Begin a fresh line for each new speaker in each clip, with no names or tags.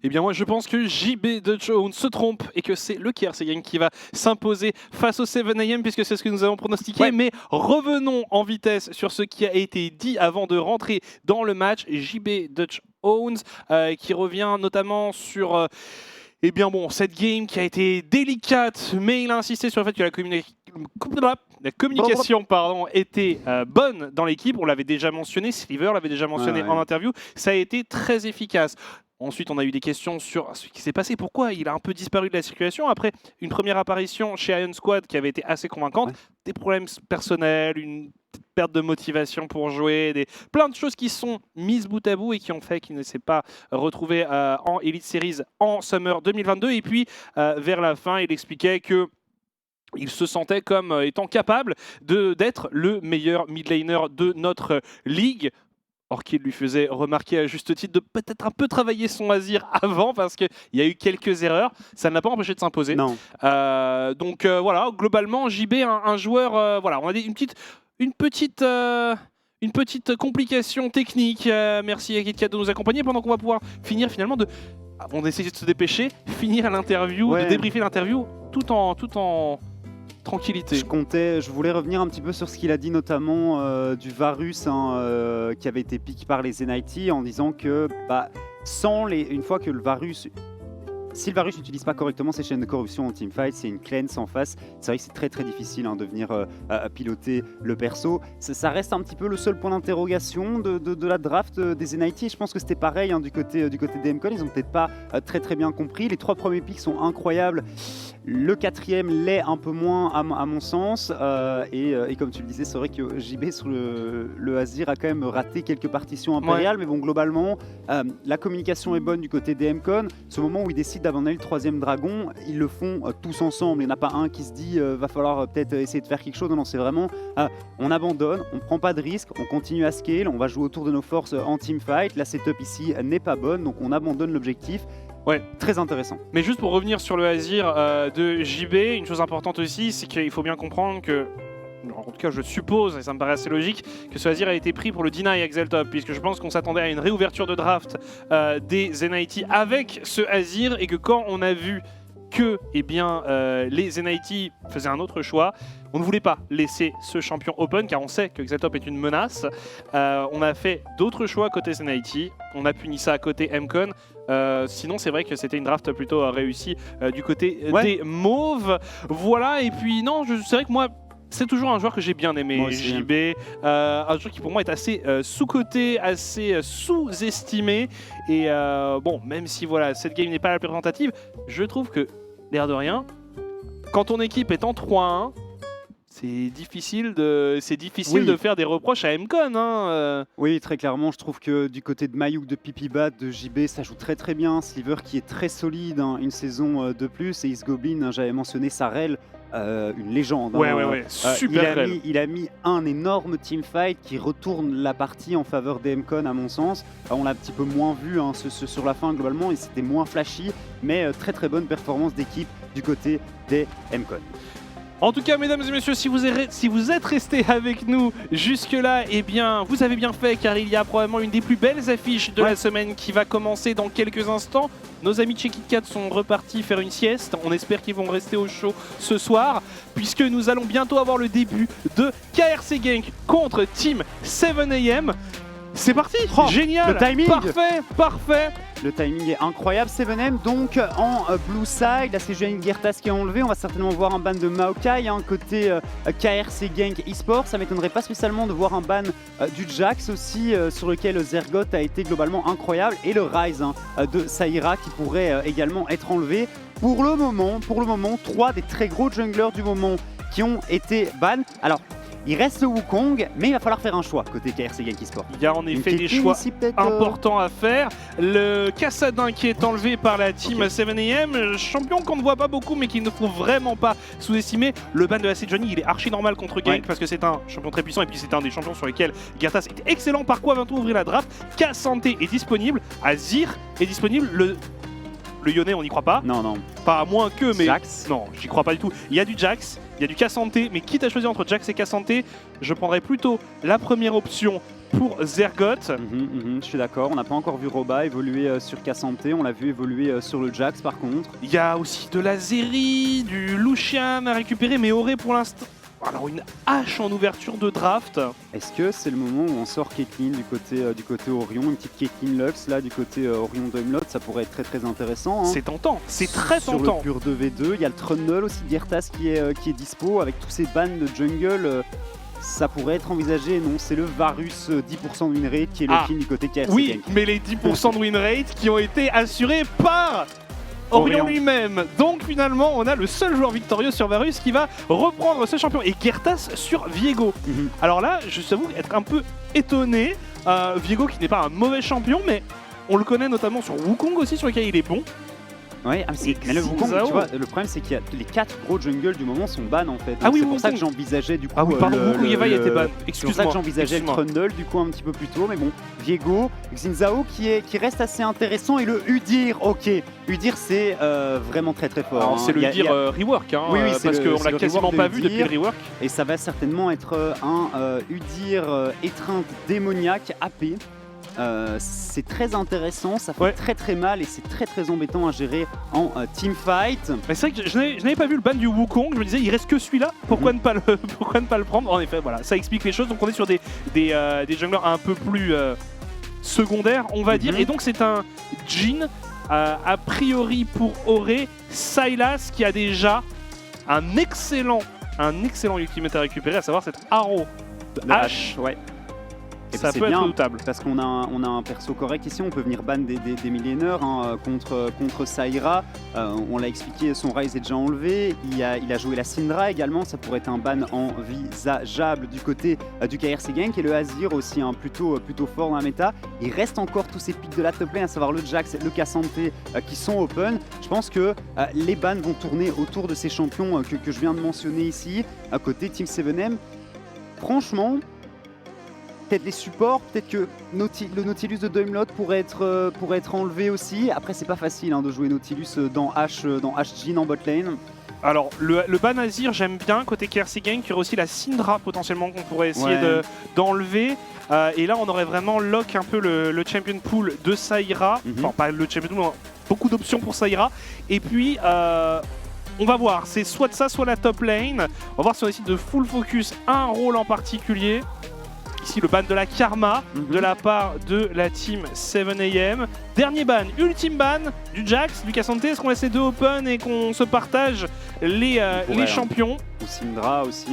Eh bien moi je pense que JB Dutch Own se trompe et que c'est le KRC Gang qui va s'imposer face au 7am puisque c'est ce que nous avons pronostiqué.
Ouais.
Mais revenons en vitesse sur ce qui a été dit avant de rentrer dans le match. JB Dutch Owns qui revient notamment sur eh bien bon, cette game qui a été délicate, mais il a insisté sur le fait que la communication était bonne dans l'équipe. On l'avait déjà mentionné, Sliver l'avait déjà mentionné en interview. Ça a été très efficace. Ensuite, on a eu des questions sur ce qui s'est passé, pourquoi il a un peu disparu de la circulation. Après une première apparition chez Iron Squad qui avait été assez convaincante, des problèmes personnels, une perte de motivation pour jouer, plein de choses qui sont mises bout à bout et qui ont fait qu'il ne s'est pas retrouvé en Elite Series en Summer 2022. Et puis, vers la fin, il expliquait que il se sentait comme étant capable d'être le meilleur mid laner de notre ligue. Orchid lui faisait remarquer à juste titre de peut-être un peu travailler son Azir avant parce qu'il y a eu quelques erreurs. Ça ne l'a pas empêché de s'imposer.
Non.
Donc voilà, globalement, JB, un joueur, voilà, on a dit une petite complication technique. Merci à KitKat de nous accompagner pendant qu'on va pouvoir finir finalement on essaie de se dépêcher, finir l'interview, de débriefer l'interview tout en tranquillité.
Je voulais revenir un petit peu sur ce qu'il a dit notamment du Varus qui avait été piqué par les NIT en disant que une fois que le Varus... Si le Varus n'utilise pas correctement ses chaînes de corruption en teamfight, c'est une cleanse en face. C'est vrai que c'est très très difficile de venir piloter le perso. Ça reste un petit peu le seul point d'interrogation de la draft des NIT. Et je pense que c'était pareil du côté d'Mcon. Ils n'ont peut-être pas très bien compris. Les 3 premiers picks sont incroyables. Le 4e l'est un peu moins à mon sens. Et comme tu le disais, c'est vrai que JB sur le Azir a quand même raté quelques partitions impériales. Mais bon, globalement, la communication est bonne du côté d'Mcon. Ce moment où ils décident d'abandonner le 3e dragon, ils le font tous ensemble. Il n'y en a pas un qui se dit va falloir peut-être essayer de faire quelque chose. Non, c'est vraiment on abandonne, on ne prend pas de risque, on continue à scale, on va jouer autour de nos forces en teamfight. La setup ici n'est pas bonne, donc on abandonne l'objectif. Ouais, très intéressant.
Mais juste pour revenir sur le Azir de JB, une chose importante aussi, c'est qu'il faut bien comprendre que, en tout cas je suppose, et ça me paraît assez logique, que ce Azir a été pris pour le deny Exaltop, puisque je pense qu'on s'attendait à une réouverture de draft des NIT avec ce Azir, et que quand on a vu que les NIT faisaient un autre choix, on ne voulait pas laisser ce champion open, car on sait que Exaltop est une menace. On a fait d'autres choix côté NIT, on a puni ça à côté Mcon. Sinon c'est vrai que c'était une draft plutôt réussie du côté des Mauves. Voilà, et puis non, c'est vrai que moi c'est toujours un joueur que j'ai bien aimé, JB, un joueur qui pour moi est assez sous-coté, assez sous-estimé, et bon, même si voilà, cette game n'est pas la plus représentative, je trouve que, l'air de rien, quand ton équipe est en 3-1, c'est difficile de faire des reproches à Mcon.
Oui, très clairement, je trouve que du côté de Mayuk, de Pipibat, de JB, ça joue très très bien. Sliver qui est très solide, une saison de plus, et Isgoblin, j'avais mentionné Sarel, une légende.
Super.
Il a mis un énorme teamfight qui retourne la partie en faveur des Mcon à mon sens. On l'a un petit peu moins vu sur la fin globalement, et c'était moins flashy, mais très très bonne performance d'équipe du côté des Mcon.
En tout cas, mesdames et messieurs, si vous êtes restés avec nous jusque-là, eh bien, vous avez bien fait, car il y a probablement une des plus belles affiches de la semaine qui va commencer dans quelques instants. Nos amis de chez KitKat sont repartis faire une sieste. On espère qu'ils vont rester au chaud ce soir, puisque nous allons bientôt avoir le début de KRC Gang contre Team 7am. C'est parti, génial,
le timing.
Parfait.
Le timing est incroyable. 7am donc en blue side. Là c'est Juan Gertas qui est enlevé. On va certainement voir un ban de Maokai côté KRC Gang eSport. Ça m'étonnerait pas spécialement de voir un ban du Jax aussi, sur lequel Zergot a été globalement incroyable. Et le Rise de Saïra qui pourrait également être enlevé. Pour le moment, 3 des très gros junglers du moment qui ont été ban. Alors, il reste le Wukong, mais il va falloir faire un choix côté KRC Gang eSport.
Il y a en effet des choix importants à faire. Le Cassadin qui est enlevé par la team 7am, champion qu'on ne voit pas beaucoup mais qu'il ne faut vraiment pas sous-estimer. Le ban de AC Johnny, il est archi normal contre Gank parce que c'est un champion très puissant et puis c'est un des champions sur lesquels Gertas est excellent. Par quoi va-t-on ouvrir la draft? K-Santé est disponible, Azir est disponible, le Yone on n'y croit pas.
Non.
Pas à moins que, mais
Jax.
Non, j'y crois pas du tout. Il y a du Jax, il y a du K-Santé, mais quitte à choisir entre Jax et K-Santé, je prendrais plutôt la première option pour Zergoth.
Je suis d'accord, on n'a pas encore vu Roba évoluer sur Cassante, on l'a vu évoluer sur le Jax par contre.
Il y a aussi de la Zeri, du Lucian à récupérer, mais Auré pour l'instant. Alors une hache en ouverture de draft.
Est-ce que c'est le moment où on sort Caitlyn du côté Orion, une petite Caitlyn Lux là du côté Orion Doimlot, ça pourrait être très très intéressant. Hein.
C'est tentant, c'est très tentant.
Sur le pur 2v2, il y a le Trundle aussi de Gertas qui est dispo avec tous ces bans de jungle. Ça pourrait être envisagé, non, c'est le Varus 10% de win rate qui est le king du côté KRC
Oui,
Gang.
mais les 10% de win rate qui ont été assurés par Orion lui-même. Donc finalement, on a le seul joueur victorieux sur Varus qui va reprendre ce champion. Et Gertas sur Viego. Alors là, je t'avoue être un peu étonné. Viego qui n'est pas un mauvais champion, mais on le connaît notamment sur Wukong aussi, sur lequel il est bon.
Ouais, mais le Wukong, tu vois, le problème c'est qu'il y a les 4 gros jungles du moment sont ban en fait.
Ah oui,
c'est pour ça que j'envisageais du coup.
Ah oui, pardon, Wukong Eva était ban.
C'est pour ça que j'envisageais le Trundle du coup un petit peu plus tôt, mais bon, Viego, Xin qui reste assez intéressant et le Udyr, ok. Udyr c'est vraiment très très fort.
C'est le Udyr rework, hein,
oui,
parce qu'on l'a quasiment pas vu depuis le rework.
Et ça va certainement être un Udyr étreinte démoniaque AP. C'est très intéressant, ça fait très très mal et c'est très très embêtant à gérer en teamfight.
C'est vrai que je n'avais pas vu le ban du Wukong, je me disais il reste que celui-là, pourquoi ne pas le prendre? En effet, voilà, ça explique les choses. Donc on est sur des junglers un peu plus secondaires, on va dire. Et donc c'est un Jhin, a priori pour Auré, Sylas qui a déjà un excellent ultimate à récupérer, à savoir cette Arrow H.
Ouais. Et
ça peut être redoutable.
Parce qu'on a un perso correct ici, on peut venir ban des millénaires contre Saïra. On l'a expliqué, son Rise est déjà enlevé. Il a joué la Syndra également, ça pourrait être un ban envisageable du côté du KRC Gang. Et le Azir aussi, plutôt fort dans la méta. Il reste encore tous ces pics de la top lane, à savoir le Jax, le Cassante qui sont open. Je pense que les bans vont tourner autour de ces champions que je viens de mentionner ici, à côté Team 7M. Franchement, peut-être les supports, peut-être que le Nautilus de Doimlot pourrait être enlevé aussi. Après, c'est pas facile de jouer Nautilus dans Jhin en bot lane.
Alors, le ban Azir, j'aime bien. Côté KRC Gang, il y aurait aussi la Syndra potentiellement qu'on pourrait essayer d'enlever. Et là, on aurait vraiment lock un peu le champion pool de Saïra. Enfin, pas le champion pool, beaucoup d'options pour Saïra. Et puis, on va voir. C'est soit ça, soit la top lane. On va voir si on décide de full focus un rôle en particulier. Ici, le ban de la Karma de la part de la team 7am. Dernier ban, ultime ban du Jax, du Cassante. Est-ce qu'on laisse les deux open et qu'on se partage les champions?
Ou Syndra aussi,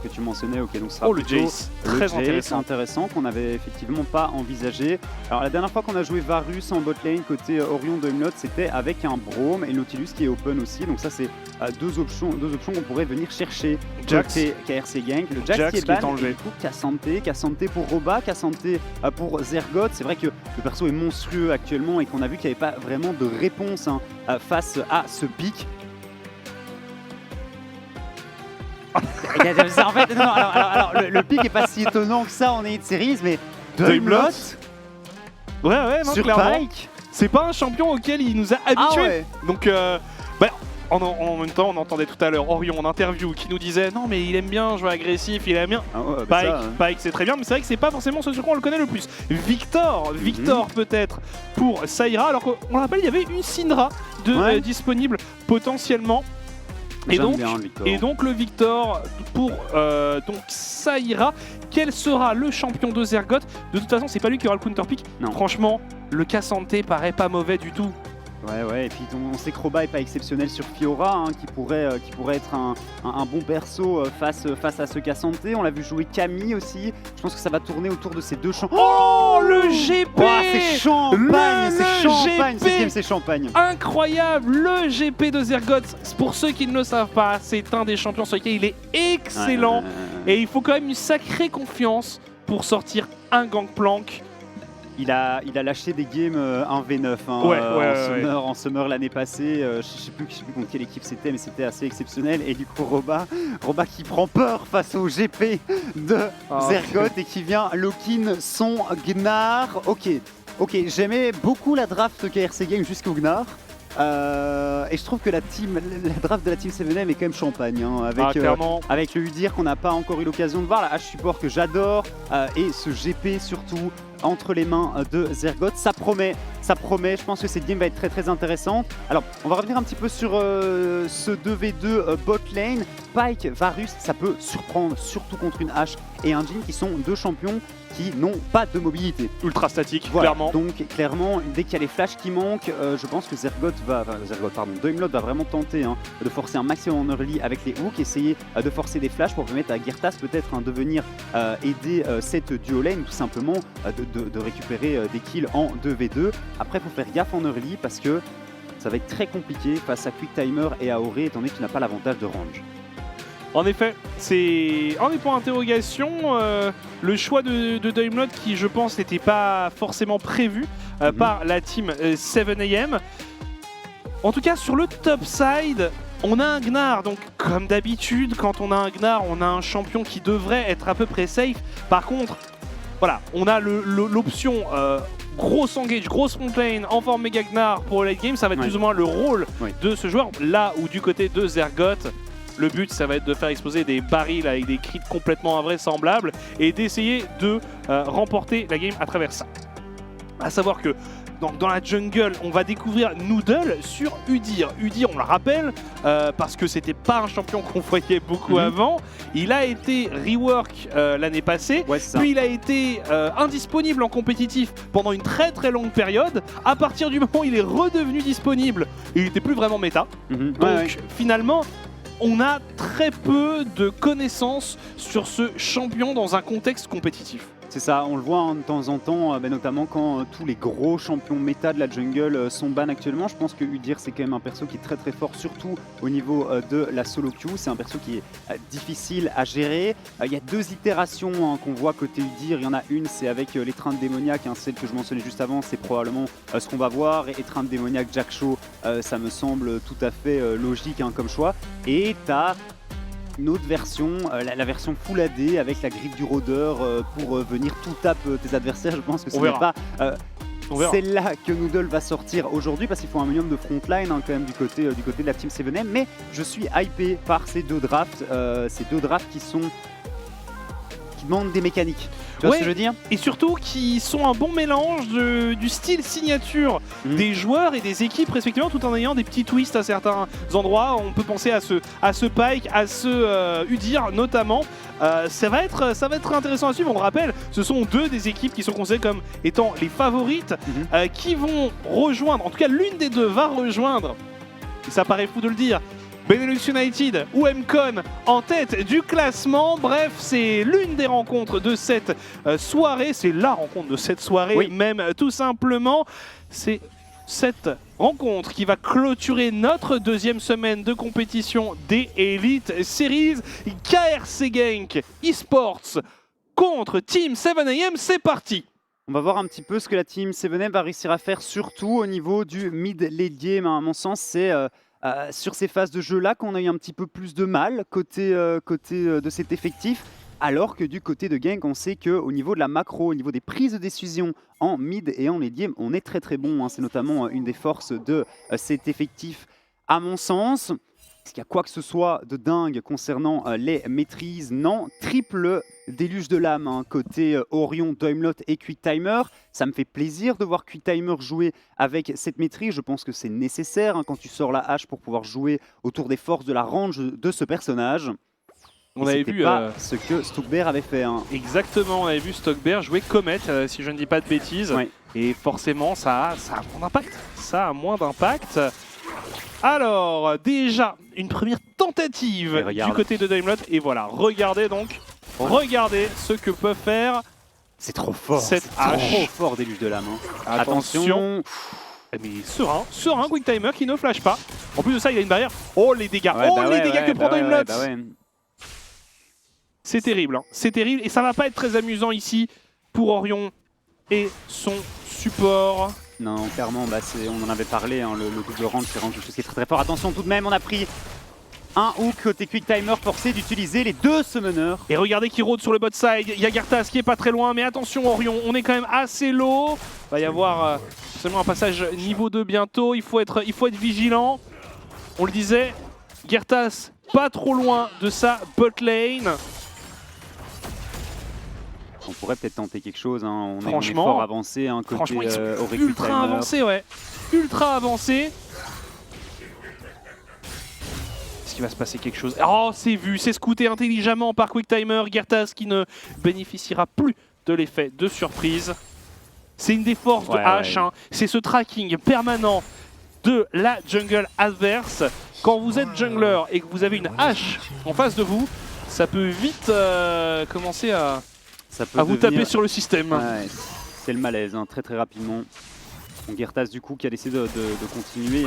que tu mentionnais. Ok, donc ça
le Jace, très
intéressant qu'on n'avait effectivement pas envisagé. Alors la dernière fois qu'on a joué Varus en bot lane côté Orion Doimlot, c'était avec un Braum et Nautilus qui est open aussi. Donc ça c'est deux options qu'on pourrait venir chercher.
Jax,
KRC Gang, le Jax qui est ban, et du coup Cassante pour Roba, Cassante pour Zergoth. C'est vrai que le perso est monstrueux actuellement et qu'on a vu qu'il n'y avait pas vraiment de réponse face à ce pic. En fait, non, alors, le pic est pas si étonnant que ça en Elite Series, mais Doimlot
non,
sur
clairement.
Pike,
c'est pas un champion auquel il nous a habitués. Donc, en même temps, on entendait tout à l'heure Orion en interview qui nous disait non, mais il aime bien jouer agressif, il aime bien. Pike, c'est très bien, mais c'est vrai que c'est pas forcément ce sur quoi on le connaît le plus. Victor peut-être pour Saïra, alors qu'on le rappelle, il y avait une Syndra disponible potentiellement. Et donc le Victor pour Saïra. Quel sera le champion de Zergoth? De toute façon, c'est pas lui qui aura le counter pick. Franchement, le Cassante paraît pas mauvais du tout.
Ouais, et puis on sait que Roba est pas exceptionnel sur Fiora, qui pourrait être un bon perso face à ce Cassante. On l'a vu jouer Camille aussi. Je pense que ça va tourner autour de ces deux champs.
Oh, le GP,
c'est champagne, c'est champagne.
Incroyable, le GP de Zergoth. Pour ceux qui ne le savent pas, c'est un des champions sur lesquels il est excellent. Et il faut quand même une sacrée confiance pour sortir un Gangplank.
Il a lâché des games 1v9 en Summer l'année passée. Je sais plus contre quelle équipe c'était, mais c'était assez exceptionnel. Et du coup, Roba qui prend peur face au GP de Zergoth et qui vient lock-in son Gnar. Ok, j'aimais beaucoup la draft KRC Game jusqu'au Gnar. Et je trouve que la draft de la team 7M est quand même champagne, hein, avec le Udyr qu'on n'a pas encore eu l'occasion de voir, la H support que j'adore, et ce GP surtout entre les mains de Zergoth. Ça promet, je pense que cette game va être très très intéressante. Alors on va revenir un petit peu sur ce 2v2 bot lane. Pyke, Varus, ça peut surprendre, surtout contre une H et un Jhin qui sont deux champions qui n'ont pas de mobilité.
Ultra statique,
voilà.
Clairement.
Donc clairement, dès qu'il y a les flashs qui manquent, je pense que Doimlot va vraiment tenter de forcer un maximum en early avec les hooks, essayer de forcer des flashs pour permettre à Girtas peut-être de venir aider cette duo lane, tout simplement de récupérer des kills en 2v2. Après, il faut faire gaffe en early parce que ça va être très compliqué face à Quick Timer et à Auré, étant donné que tu n'as pas l'avantage de range.
En effet, c'est un des points d'interrogation. Le choix de Doimlot qui, je pense, n'était pas forcément prévu par la team 7am. En tout cas, sur le top side, on a un Gnar. Donc, comme d'habitude, quand on a un Gnar, on a un champion qui devrait être à peu près safe. Par contre, voilà, on a l'option grosse engage, grosse front lane en forme méga Gnar pour le late game. Ça va être plus ou moins le rôle de ce joueur. Là où du côté de Zergoth, le but, ça va être de faire exploser des barils avec des crits complètement invraisemblables et d'essayer de remporter la game à travers ça. À savoir que dans la jungle, on va découvrir Noodle sur Udyr. Udyr, on le rappelle, parce que c'était pas un champion qu'on voyait beaucoup avant. Il a été rework l'année passée, puis il a été indisponible en compétitif pendant une très très longue période. À partir du moment où il est redevenu disponible, il n'était plus vraiment méta. Donc finalement, on a très peu de connaissances sur ce champion dans un contexte compétitif.
C'est ça, on le voit de temps en temps, notamment quand tous les gros champions méta de la jungle sont ban actuellement. Je pense que Udyr, c'est quand même un perso qui est très très fort, surtout au niveau de la solo queue. C'est un perso qui est difficile à gérer. Il y a deux itérations qu'on voit côté Udyr. Il y en a une, c'est avec l'étreinte démoniaque, celle que je mentionnais juste avant, c'est probablement ce qu'on va voir. Et étreinte démoniaque Jak'Sho, ça me semble tout à fait logique comme choix. Et t'as une autre version, la version Full AD avec la griffe du rôdeur pour venir tout tape tes adversaires. Je pense que ce n'est pas celle-là que Noodle va sortir aujourd'hui parce qu'il faut un minimum de frontline quand même du côté de la team 7M. Mais je suis hypé par ces deux drafts qui demandent des mécaniques. Tu vois ce que je veux dire?
Et surtout qui sont un bon mélange du style signature des joueurs et des équipes respectivement, tout en ayant des petits twists à certains endroits. On peut penser à ce Pyke, à ce Udyr notamment. Ça va être intéressant à suivre. On le rappelle, ce sont deux des équipes qui sont considérées comme étant les favorites qui vont rejoindre, en tout cas l'une des deux va rejoindre, et ça paraît fou de le dire, Benelux United ou MCon en tête du classement. Bref, c'est l'une des rencontres de cette soirée. C'est la rencontre de cette soirée, même tout simplement. C'est cette rencontre qui va clôturer notre deuxième semaine de compétition des Elite Series. KRC Genk eSports contre Team 7am. C'est parti!
On va voir un petit peu ce que la Team 7M va réussir à faire, surtout au niveau du mid-late game. À mon sens, c'est sur ces phases de jeu-là qu'on a eu un petit peu plus de mal côté de cet effectif. Alors que du côté de Genk, on sait qu'au niveau de la macro, au niveau des prises de décision en mid et en late game, on est très très bon. C'est notamment une des forces de cet effectif, à mon sens. Est-ce qu'il y a quoi que ce soit de dingue concernant les maîtrises? Non. Triple déluge de l'âme côté Orion, Doimlot et Quick Timer. Ça me fait plaisir de voir Quick Timer jouer avec cette maîtrise. Je pense que c'est nécessaire quand tu sors la hache pour pouvoir jouer autour des forces de la range de ce personnage.
On avait vu
ce que Stockbear avait fait.
Exactement, on avait vu Stockbear jouer Comet, si je ne dis pas de bêtises. Et forcément, ça a moins d'impact. Ça a moins d'impact. Alors, déjà, une première tentative du côté de Doimlot. Et voilà, regardez donc, regardez ce que peut faire.
C'est trop fort, c'est trop fort déluge de l'âme. Attention.
Mais serein, Quick Timer qui ne flash pas. En plus de ça, il a une barrière. Oh les dégâts, les dégâts que prend Doimlot. C'est terrible, c'est terrible. Et ça va pas être très amusant ici pour Orion et son support.
Non, clairement, on en avait parlé, le double range, c'est vraiment quelque chose qui est très très fort. Attention tout de même, on a pris un hook côté Quick Timer, forcé d'utiliser les deux summoners.
Et regardez qui rôde sur le bot side, il y a Girtas qui est pas très loin, mais attention Orion, on est quand même assez low. Il va y avoir Seulement un passage niveau 2 bientôt, il faut être vigilant. On le disait, Gertas pas trop loin de sa bot lane.
On pourrait peut-être tenter quelque chose, hein. On est
Franchement,
fort avancé, hein, côté
franchement, ils sont
Auric
ultra
Timer.
avancés, ouais. Ultra avancés. Est-ce qu'il va se passer quelque chose? Oh, c'est vu, c'est scouté intelligemment par QuickTimer. Gertas qui ne bénéficiera plus de l'effet de surprise. C'est une des forces de H, hein. C'est ce tracking permanent de la jungle adverse. Quand vous êtes jungler et que vous avez une hache en face de vous, ça peut vite commencer à vous taper sur le système.
Ouais, c'est le malaise, hein, très rapidement. Donc Gertas du coup qui a décidé de continuer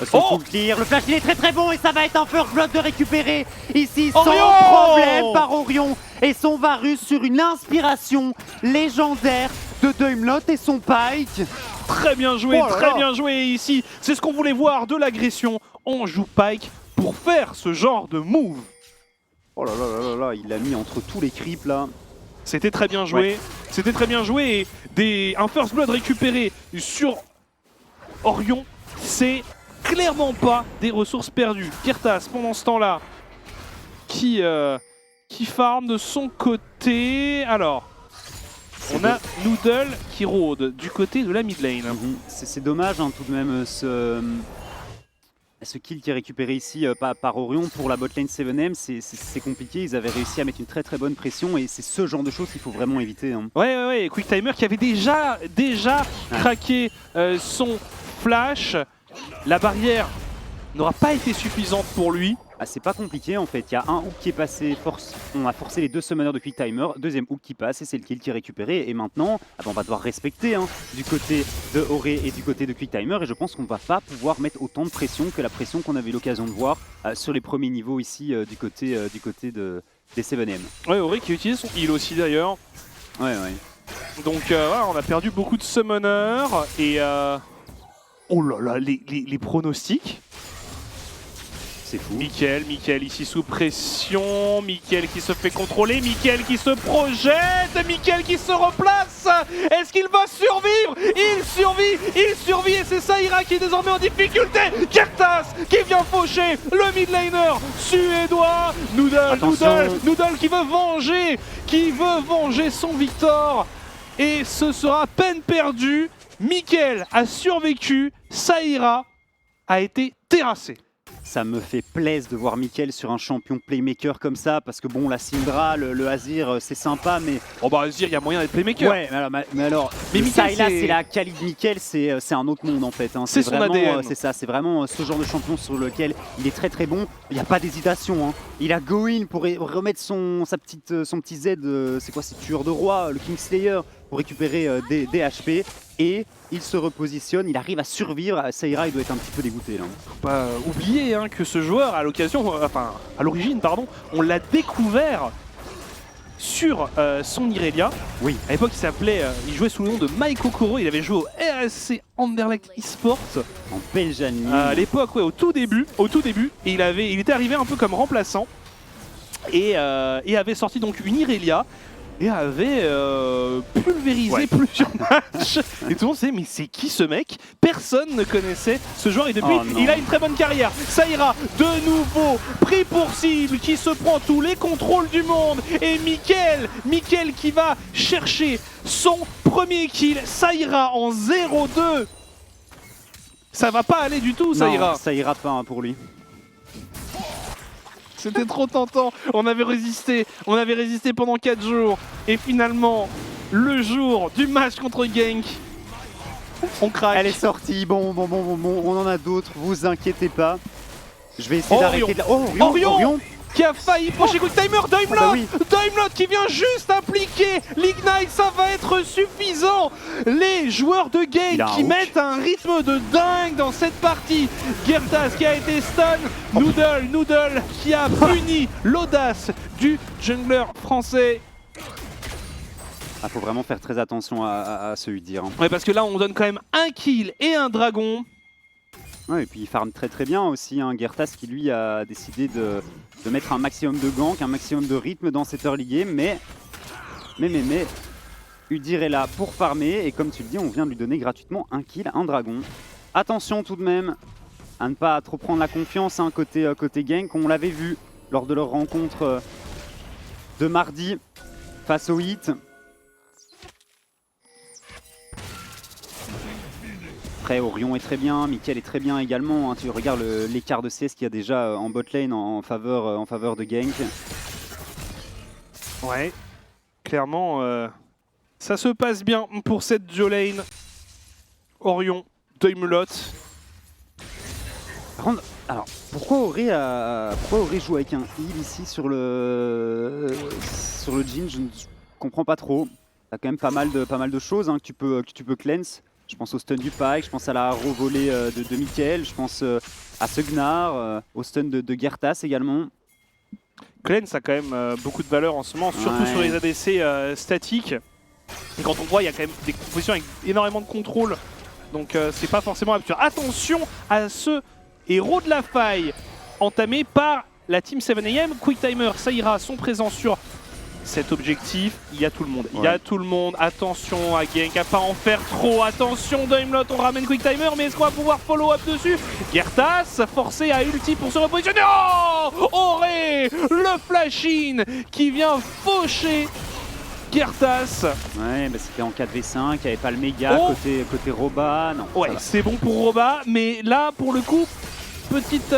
son full clear. Le flash il est très bon et ça va être un first blood de récupérer ici sans problème par Orion. Et son Varus sur une inspiration légendaire de Doimlot et son Pike.
Très bien joué, très bien joué ici. C'est ce qu'on voulait voir, de l'agression. On joue Pike pour faire ce genre de move.
Oh là là là là, il l'a mis entre tous les creeps là.
C'était très bien joué, c'était très bien joué et un first blood récupéré sur Orion, c'est clairement pas des ressources perdues. Gertas pendant ce temps-là qui farm de son côté. Alors, on a Noodle qui rôde du côté de la mid lane.
C'est dommage hein, tout de même ce kill qui est récupéré ici par Orion pour la botlane 7M, c'est compliqué. Ils avaient réussi à mettre une très bonne pression et c'est ce genre de choses qu'il faut vraiment éviter. Hein.
Ouais, QuickTimer qui avait déjà craqué son flash. La barrière n'aura pas été suffisante pour lui.
Ah, c'est pas compliqué en fait, il y a un hook qui est passé, on a forcé les deux summoners de QuickTimer, deuxième hook qui passe et c'est le kill qui est récupéré. Et maintenant, on va devoir respecter hein, du côté de Auré et du côté de QuickTimer. Et je pense qu'on va pas pouvoir mettre autant de pression que la pression qu'on avait eu l'occasion de voir sur les premiers niveaux ici du côté des 7M.
Ouais, Auré qui utilise son heal aussi d'ailleurs.
Ouais.
Donc voilà, on a perdu beaucoup de summoners et... Oh là là, les pronostics.
C'est fou.
Mickaël ici sous pression, Mickaël qui se fait contrôler, Mickaël qui se projette, Mickaël qui se replace. Est-ce qu'il va survivre? Il survit et c'est Saïra qui est désormais en difficulté. Gertas qui vient faucher le mid laner suédois. Noodle qui veut venger son Victor. Et ce sera peine perdue. Mickaël a survécu, Saïra a été terrassé.
Ça me fait plaisir de voir Mickaël sur un champion playmaker comme ça, parce que bon, la Syndra, le Azir, c'est sympa, mais...
Oh bah Azir, il y a moyen d'être playmaker.
Ouais, mais alors Sylas et la qualité de Mickaël, c'est un autre monde en fait. Hein.
C'est son ADN.
C'est ça, c'est vraiment ce genre de champion sur lequel il est très bon. Il n'y a pas d'hésitation. Hein. Il a go in pour remettre son petit Z, c'est quoi, c'est tueur de roi, le Kingslayer, pour récupérer des HP. Et il se repositionne, il arrive à survivre. Saïra, il doit être un petit peu dégoûté là.
Faut pas oublier hein, que ce joueur, à l'origine, on l'a découvert sur son Irelia.
Oui.
À l'époque, il jouait sous le nom de Mike Okoro. Il avait joué au RSC Anderlecht eSports.
En Belgique.
À l'époque, ouais, au tout début. Et il était arrivé un peu comme remplaçant et avait sorti donc une Irelia. Et avait pulvérisé plusieurs matchs. Et tout le monde se disait, mais c'est qui ce mec? Personne ne connaissait ce joueur et depuis, il a une très bonne carrière. Saïra, de nouveau, pris pour cible, qui se prend tous les contrôles du monde. Et Mickaël qui va chercher son premier kill. Saïra en 0-2. Ça va pas aller du tout, Saïra.
Ça ira pas hein, pour lui.
C'était trop tentant, on avait résisté pendant 4 jours. Et finalement, le jour du match contre Genk, on craque.
Elle est sortie, bon, on en a d'autres, vous inquiétez pas. Je vais essayer d'arrêter de la...
Orion qui a failli procher QuickTimer, Doimlot qui vient juste appliquer l'Ignite, ça va être suffisant. Les joueurs de Genk qui mettent un rythme de dingue dans cette partie. Gertas qui a été stun, Noodle qui a puni l'audace du jungler français.
Ah, faut vraiment faire très attention à ce Udyr. Hein.
Ouais, parce que là on donne quand même un kill et un dragon.
Ouais, et puis il farm très bien aussi, hein. Gertas qui lui a décidé de mettre un maximum de gank, un maximum de rythme dans cette early game, mais Udyr est là pour farmer et comme tu le dis, on vient de lui donner gratuitement un kill, un dragon. Attention tout de même à ne pas trop prendre la confiance hein, côté gank. On l'avait vu lors de leur rencontre de mardi face au Heat. Après, Orion est très bien, Mickaël est très bien également. Hein. Tu regardes l'écart de CS qu'il y a déjà en bot lane en faveur de gank.
Ouais, clairement, ça se passe bien pour cette duo lane. Orion, Deumelot.
Par contre, alors, pourquoi Auré joue avec un heal ici sur le Jhin? Je ne comprends pas trop. T'as quand même pas mal de choses hein, que tu peux cleanse. Je pense au stun du Pike, je pense à la haro volée de Mickaël, je pense à ce Gnar, au stun de Gertas également.
Cleanse a quand même beaucoup de valeur en ce moment, surtout sur les ADC statiques. Et quand on voit, il y a quand même des compositions avec énormément de contrôle. Donc c'est pas forcément absurde. Attention à ce héros de la faille entamé par la team 7am. Quick Timer, Saïra sont présents sur cet objectif. Il y a tout le monde. Il y a tout le monde. Attention à Gank, à pas en faire trop. Attention Deumelot, on ramène Quick Timer, mais est-ce qu'on va pouvoir follow up dessus? Gertas forcé à ulti pour se repositionner. Oh, Auré, le flash-in qui vient faucher Gertas.
Ouais, bah c'était en 4v5, il n'y avait pas le méga côté Roba. Non,
ouais, c'est bon pour Roba, mais là pour le coup, petite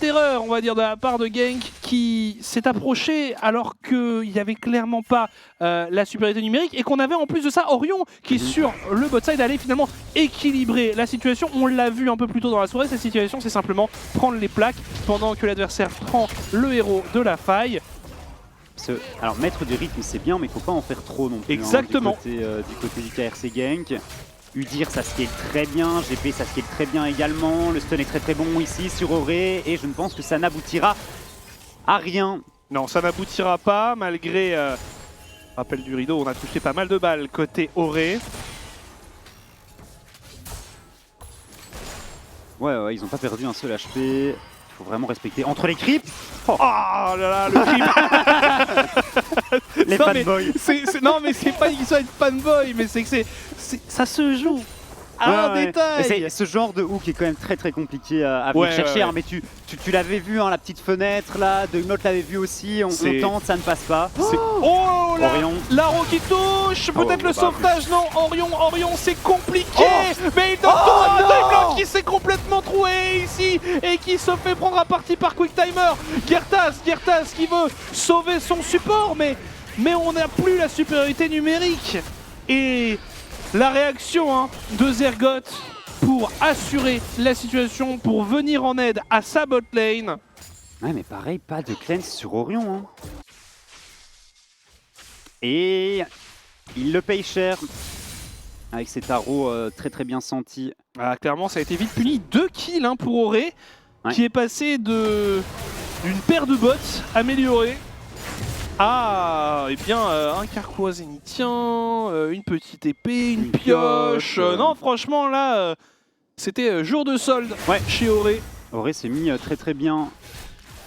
erreur, on va dire, de la part de Gank qui s'est approché alors qu'il n'y avait clairement pas la supériorité numérique et qu'on avait en plus de ça Orion qui sur le bot side allait finalement équilibrer la situation. On l'a vu un peu plus tôt dans la soirée, cette situation c'est simplement prendre les plaques pendant que l'adversaire prend le héros de la faille.
Alors mettre du rythme c'est bien mais il faut pas en faire trop non plus.
Exactement.
Hein, du côté du KRC Gank. Udyr ça scale très bien, GP ça scale très bien également, le stun est très bon ici sur Auré et je ne pense que ça n'aboutira à rien.
Non, ça n'aboutira pas malgré, rappel du rideau, on a touché pas mal de balles côté Auré.
Ouais, ils ont pas perdu un seul HP, il faut vraiment respecter. Entre les creeps,
oh là là, le creep.
Les fanboys.
Non mais c'est pas qu'ils soient fanboy, mais c'est que ça se joue à un détail.
Ce genre de hook est quand même très compliqué à venir chercher. Hein, mais tu l'avais vu, hein, la petite fenêtre là, Deumelot l'avait vu aussi, on tente, ça ne passe pas.
Oh là,
Orion.
L'Aro qui touche, peut-être le sauvetage, non, Orion c'est compliqué, mais il donne tout à Deumelot qui s'est complètement troué ici et qui se fait prendre à partie par Quick Timer. Gertas qui veut sauver son support, mais on n'a plus la supériorité numérique. Et la réaction de Zergoat pour assurer la situation, pour venir en aide à sa bot lane.
Ouais mais pareil, pas de cleanse sur Orion. Hein. Et il le paye cher avec cet arrow très bien senti.
Ah, clairement ça a été vite puni, 2 kills pour Auré qui est passé d'une paire de bots améliorée. Ah, et bien un carquois zénithien, une petite épée, une pioche. Non, franchement, là, c'était jour de solde chez Auré.
Auré s'est mis très bien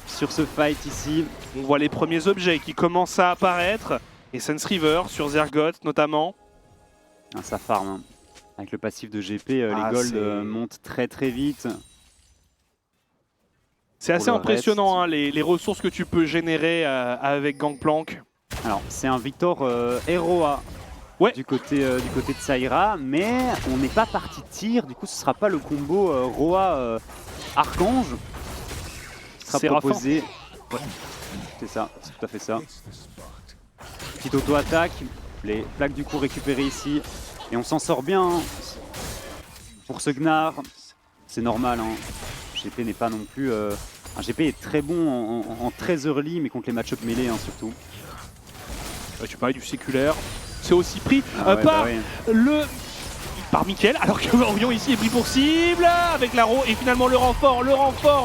sur ce fight ici.
On voit les premiers objets qui commencent à apparaître. Et Sense River sur Zergoat notamment.
Ah, ça farm. Hein. Avec le passif de GP, les golds montent très vite.
C'est assez impressionnant les ressources que tu peux générer avec Gangplank.
Alors c'est un Victor Heroa du côté de Saïra, mais on n'est pas parti tir, du coup ce sera pas le combo Roa Archange qui sera proposé. Ouais. C'est ça, c'est tout à fait ça. Petite auto-attaque, les plaques du coup récupérées ici, et on s'en sort bien hein. Pour ce Gnar, c'est normal. Hein. GP n'est pas non plus... GP est très bon en très early, mais contre les match-up mêlés surtout.
Tu parlais du séculaire, c'est aussi pris par le par Mickaël, alors que Orion ici est pris pour cible avec l'Aro et finalement le renfort,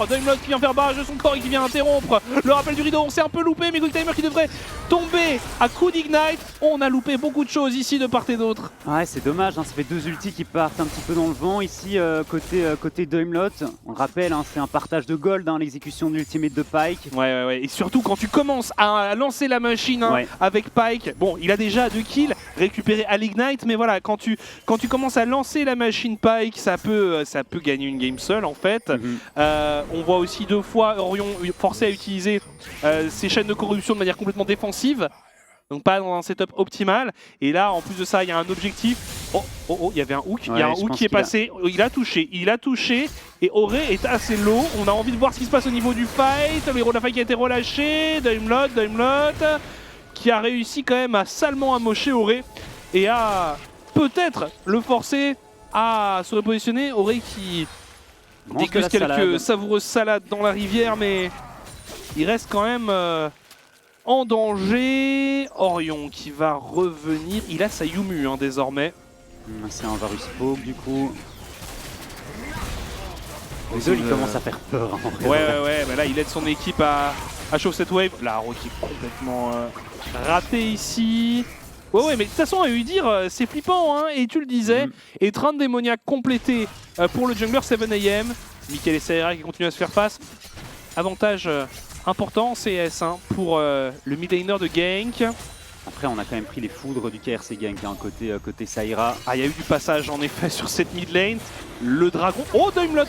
Doimlot qui vient faire barrage de son corps et qui vient interrompre le rappel du rideau. On s'est un peu loupé, mais Quick Timer qui devrait tomber à coup d'ignite. On a loupé beaucoup de choses ici de part et d'autre.
Ouais, c'est dommage, hein, ça fait 2 ultis qui partent un petit peu dans le vent ici côté Doimlot. On le rappelle, hein, c'est un partage de gold, hein, l'exécution de l'ultimate de Pyke.
Ouais. Et surtout quand tu commences à lancer la machine hein, avec Pyke, bon, il a déjà 2 kills récupérés à l'ignite, mais voilà, quand tu commences à lancer la machine Pyke, ça peut gagner une game seule en fait. On voit aussi 2 fois Orion forcé à utiliser ses chaînes de corruption de manière complètement défensive. Donc pas dans un setup optimal. Et là, en plus de ça, il y a un objectif. Oh, il y avait un hook. Il y a un hook qui est passé. Il a touché. Et Auré est assez low. On a envie de voir ce qui se passe au niveau du fight. Le héros de la fight qui a été relâché. Doimlot qui a réussi quand même à salement amocher Auré et à peut-être le forcer à se repositionner. Auré qui déguste quelques savoureuses salades dans la rivière, mais il reste quand même en danger. Orion qui va revenir. Il a sa Yumu hein, désormais.
C'est un Varus Poke du coup. Les deux, il commence à faire peur. Hein,
ouais, bah là il aide son équipe à chauffer cette wave. La Haro qui est complètement raté ici. Ouais, mais de toute façon, à lui dire, c'est flippant, hein, et tu le disais. Et train de démoniaque complété pour le jungler 7am. Mickaël et Saïra qui continuent à se faire face. Avantage important en CS hein, pour le mid laner de gank.
Après, on a quand même pris les foudres du KRC gank hein, côté Saïra.
Ah, il y a eu du passage en effet sur cette mid lane. Le dragon. Oh, Doimlot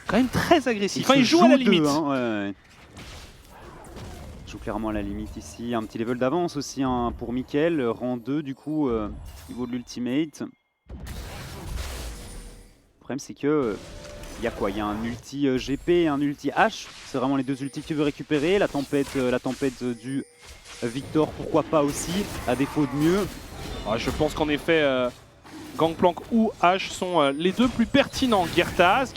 quand même très agressif. Enfin, il joue à la limite.
Hein, joue clairement à la limite ici. Un petit level d'avance aussi hein, pour Mickaël. Rang 2 du coup, niveau de l'ultimate. Le problème c'est que... il y a quoi? Il y a un ulti GP et un ulti H. C'est vraiment les 2 ultis que tu veux récupérer. La tempête du Victor, pourquoi pas aussi, à défaut de mieux.
Ouais, je pense qu'en effet, Gangplank ou H sont les 2 plus pertinents. Gertas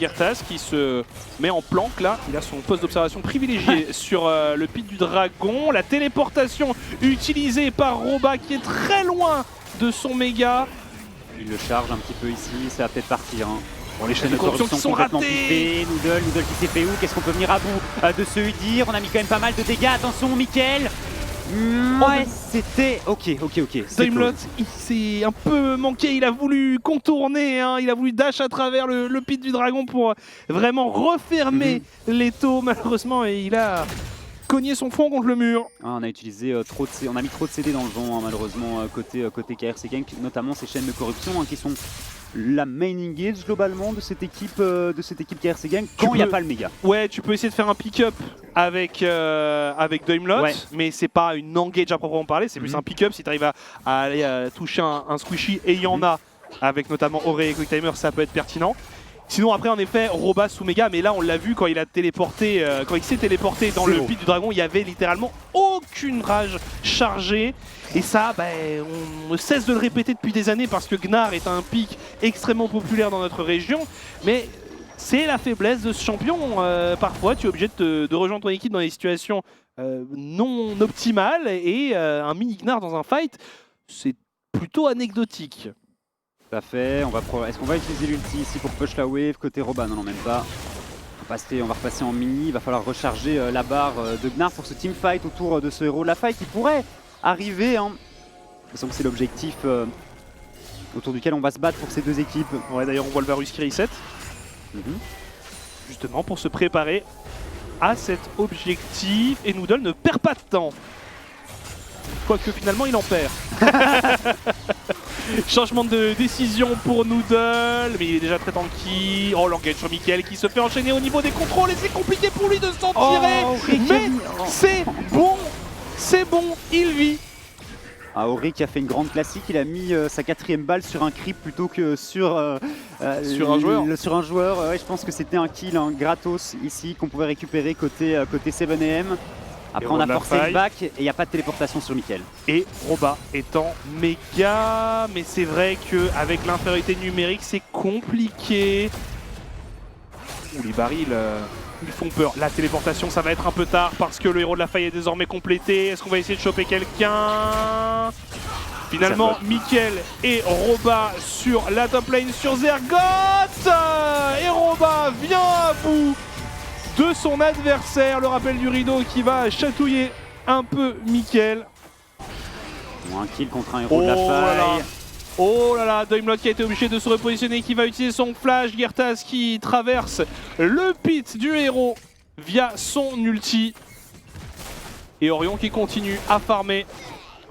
qui se met en planque là. Il a son poste d'observation privilégié sur le pit du dragon. La téléportation utilisée par Roba qui est très loin de son méga.
Il le charge un petit peu ici, ça va peut-être partir. Hein.
Bon, les chaînes de corruption qui sont ratées.
Noodle qui s'est fait où? Qu'est-ce qu'on peut venir à bout de se dire? On a mis quand même pas mal de dégâts. Attention, Mickaël. Ouais, c'était... Ok.
Doimlot, il s'est un peu manqué. Il a voulu contourner, hein. Il a voulu dash à travers le pit du dragon pour vraiment refermer les taux. Malheureusement, et il a cogné son front contre le mur.
Ah, on a utilisé on a mis trop de CD dans le vent, hein, malheureusement, côté KRC Gank, notamment ces chaînes de corruption hein, qui sont la main engage globalement de cette équipe KRC Gank quand il n'y a pas le méga.
Ouais, tu peux essayer de faire un pick-up avec Doimlot, mais c'est pas une engage à proprement parler, c'est plus un pick-up si tu arrives à aller toucher un squishy, et il y en a avec notamment Auré et Quick Timer, ça peut être pertinent. Sinon après en effet Roba sous méga, mais là on l'a vu quand il a téléporté, quand il s'est téléporté dans le pit du dragon, il y avait littéralement aucune rage chargée. Et ça, on ne cesse de le répéter depuis des années parce que Gnar est un pick extrêmement populaire dans notre région. Mais c'est la faiblesse de ce champion. Parfois tu es obligé de rejoindre ton équipe dans des situations non optimales. Et un mini Gnar dans un fight, c'est plutôt anecdotique.
Tout à fait. Est-ce qu'on va utiliser l'ulti ici pour push la wave côté Roba? Non, même pas. On va repasser en mini. Il va falloir recharger la barre de Gnar pour ce teamfight autour de ce héros de la fight qui pourrait arriver. Hein. Donc c'est l'objectif autour duquel on va se battre pour ces 2 équipes.
Ouais, d'ailleurs on voit le Varus qui reset. Justement pour se préparer à cet objectif. Et Noodle ne perd pas de temps. Quoique finalement il en perd. Changement de décision pour Noodle, mais il est déjà très tanky. Oh, l'engage sur Mickaël qui se fait enchaîner au niveau des contrôles et c'est compliqué pour lui de s'en tirer. Mais c'est bon, il vit.
Auré qui a fait une grande classique, il a mis sa 4ème balle sur un creep plutôt que sur un joueur. Ouais, je pense que c'était un kill gratos ici qu'on pouvait récupérer côté 7am. Après on a forcé le back et il n'y a pas de téléportation sur Mickaël. Et
Roba est en méga, mais c'est vrai qu'avec l'infériorité numérique c'est compliqué. Les barils ils font peur. La téléportation ça va être un peu tard parce que le héros de la faille est désormais complété. Est-ce qu'on va essayer de choper quelqu'un? Finalement, Mickaël et Roba sur la top lane sur Zergoth. Et Roba vient à bout de son adversaire. Le rappel du rideau qui va chatouiller un peu Mickaël.
Un kill contre un héros de la faille.
Oh là là, Doimlot qui a été obligé de se repositionner, qui va utiliser son flash. Girtas qui traverse le pit du héros via son ulti. Et Orion qui continue à farmer.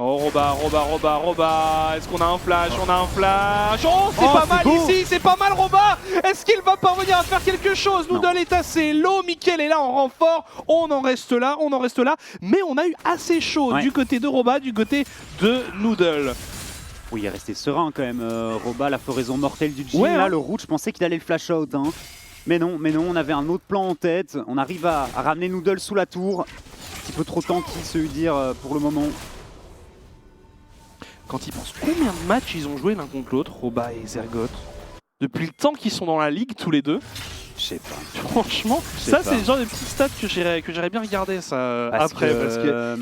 Oh Roba. Est-ce qu'on a un flash? On a un flash. Oh, c'est pas mal beau. Ici, c'est pas mal Roba. Est-ce qu'il va parvenir à faire quelque chose? Noodle est assez low, Mickaël est là en renfort. On en reste là. Mais on a eu assez chaud du côté de Roba, du côté de Noodle.
Oui, il est resté serein quand même. Roba, la floraison mortelle du Jhin. Là, le root, je pensais qu'il allait le flash out. Hein. Mais non, on avait un autre plan en tête. On arrive à ramener Noodle sous la tour. Un petit peu trop tanky, se dire pour le moment.
Quand ils pensent combien de matchs ils ont joué l'un contre l'autre, Roba et Zergoth, depuis le temps qu'ils sont dans la ligue tous les deux?
Je sais pas.
Franchement, ça c'est le genre de petits stats que j'irais bien regarder ça parce que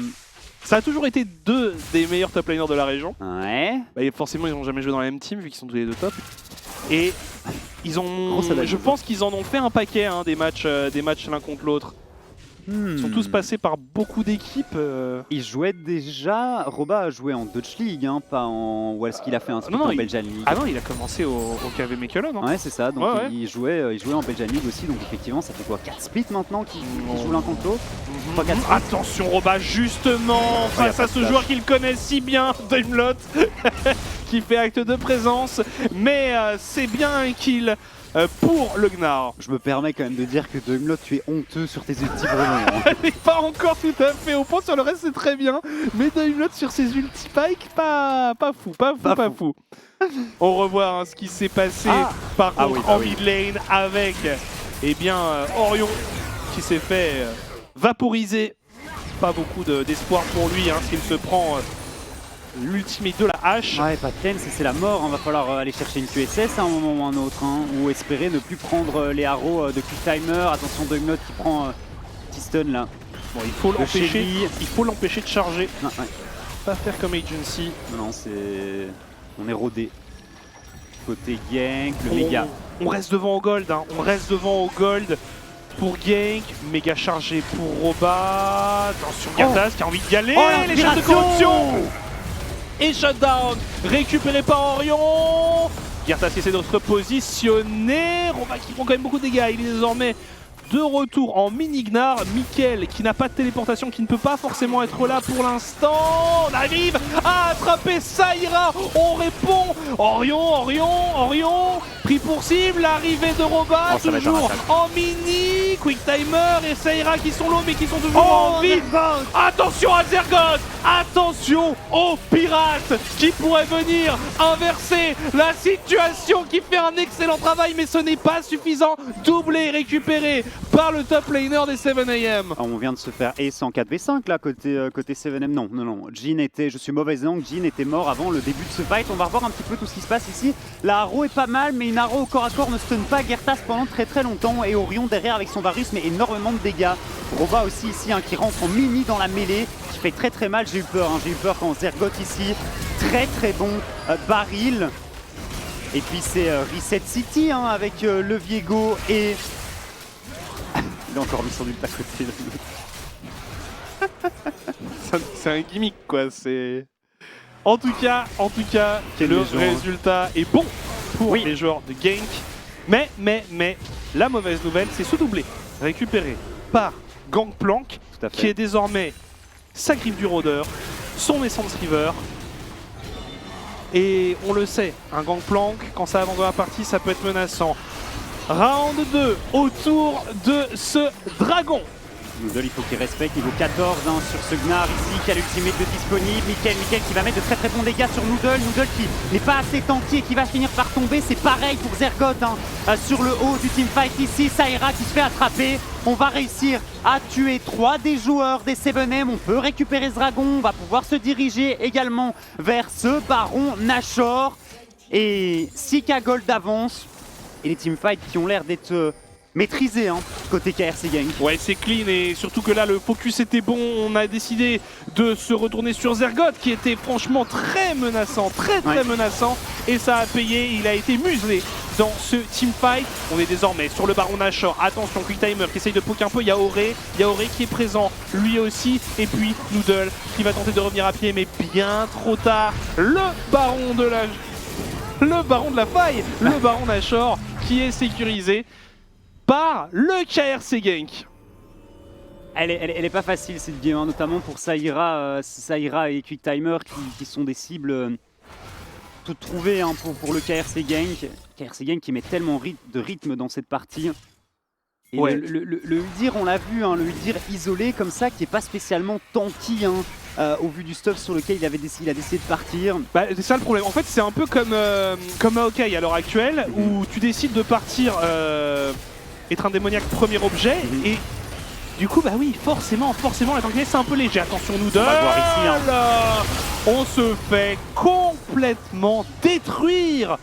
ça a toujours été deux des meilleurs top laners de la région.
Ouais.
Bah, forcément ils n'ont jamais joué dans la même team vu qu'ils sont tous les deux top. Et ils ont, je pense qu'ils en ont fait un paquet des matchs l'un contre l'autre. Ils sont tous passés par beaucoup d'équipes.
Ils jouaient déjà. Roba a joué en Dutch League, hein, pas en. Ou est-ce qu'il a fait un truc en Belgian League?
Ah non, il a commencé au KV Mechelen. Hein.
Ouais, c'est ça. Donc il jouait en Belgian League aussi. Donc effectivement, ça fait quoi, 4 splits maintenant qui jouent l'un contre l'autre.
Attention, Roba, justement, face à ce joueur qu'il connaît si bien, Doimlot, qui fait acte de présence. Mais c'est bien un kill. Pour le Gnar.
Je me permets quand même de dire que Doimlot, tu es honteux sur tes ultis vraiment.
Elle n'est pas encore tout à fait au point, sur le reste c'est très bien. Mais Doimlot sur ses ulti Pike, pas fou. On revoit ce qui s'est passé par contre en mid lane avec Orion qui s'est fait vaporiser. Pas beaucoup d'espoir pour lui, s'il se prend l'ultimate de la hache.
Ouais, pas de tense, c'est la mort. On va falloir aller chercher une QSS à un moment ou un autre. Ou espérer ne plus prendre les arrows de Quick Timer. Attention, Doimlot qui prend petit stun là.
Bon, il faut l'empêcher de charger.
Non,
pas faire comme Agency.
Non, c'est. On est rodé. Côté gank, le méga.
On reste devant au gold, pour gank, méga chargé pour Roba. Attention, Girtas qui a envie d'y aller. Les shots de corruption et shutdown récupéré par Orion. Girtas qui essaie de se repositionner. Roba qui prend quand même beaucoup de dégâts. Il est désormais de retour en mini-Gnar. Mickaël qui n'a pas de téléportation, qui ne peut pas forcément être là pour l'instant. On arrive à attraper Saïra. On répond. Orion. Pris pour cible. L'arrivée de Roba, toujours en mini. Quick Timer et Saïra qui sont low mais qui sont toujours en vie. Attention à Zergoth. Attention aux pirates qui pourraient venir inverser la situation, qui fait un excellent travail mais ce n'est pas suffisant. Doublé et récupéré par le top laner des 7am.
On vient de se faire ace en 4v5 là côté 7am. Non. Jhin était, je suis mauvaise langue, Jhin était mort avant le début de ce fight. On va revoir un petit peu tout ce qui se passe ici. La Harrow est pas mal, mais une Harrow au corps à corps ne stun pas Girtas pendant très longtemps. Et Orion derrière avec son Varus met énormément de dégâts. Roba aussi ici qui rentre en mini dans la mêlée, qui fait très mal. J'ai eu peur quand Zergoth ici. Très bon baril. Et puis c'est Reset City avec le Viego et... Il a encore mis son ult à côté.
C'est un gimmick quoi, c'est... En tout cas, le résultat est bon pour les joueurs de gank. Mais la mauvaise nouvelle, c'est ce doublé récupéré par Gangplank, qui est désormais sa griffe du rôdeur, son Essence River. Et on le sait, un Gangplank, quand ça avance dans la partie, ça peut être menaçant. Round 2 autour de ce dragon.
Noodle, il faut qu'il respecte niveau 14 sur ce Gnar ici, qui a l'ultimate de disponible. Mickaël qui va mettre de très bons dégâts sur Noodle. Noodle qui n'est pas assez tanky et qui va finir par tomber. C'est pareil pour Zergoth sur le haut du teamfight ici. Saïra qui se fait attraper. On va réussir à tuer 3 des joueurs des 7am. On peut récupérer ce dragon. On va pouvoir se diriger également vers ce baron Nashor. Et 6K gold d'avance. Et les teamfights qui ont l'air d'être maîtrisé hein, côté KRC Gang.
Ouais, c'est clean et surtout que là le focus était bon. On a décidé de se retourner sur Zergoth qui était franchement très menaçant, très menaçant, et ça a payé. Il a été muselé dans ce teamfight. On est désormais sur le Baron Nashor. Attention, Quick Timer qui essaye de poke un peu. Il y a Auré qui est présent lui aussi, et puis Noodle qui va tenter de revenir à pied, mais bien trop tard. Le Baron de la faille, le Baron Nashor qui est sécurisé par le KRC Genk.
Elle est pas facile cette game, hein, notamment pour Saïra et Quick Timer qui sont des cibles toutes trouvées hein, pour le KRC Genk. KRC Genk qui met tellement de rythme dans cette partie. Et
ouais.
le Udyr, on l'a vu, hein, le Udyr isolé comme ça, qui est pas spécialement tanky hein, au vu du stuff sur lequel il a décidé de partir.
Bah, c'est ça le problème. En fait, c'est un peu comme Maokai à l'heure actuelle, où tu décides de partir être un démoniaque premier objet, et du coup, bah oui, forcément, la tankiness c'est un peu léger. Attention, Noodle,
on va voir ici, hein.
Là, on se fait complètement détruire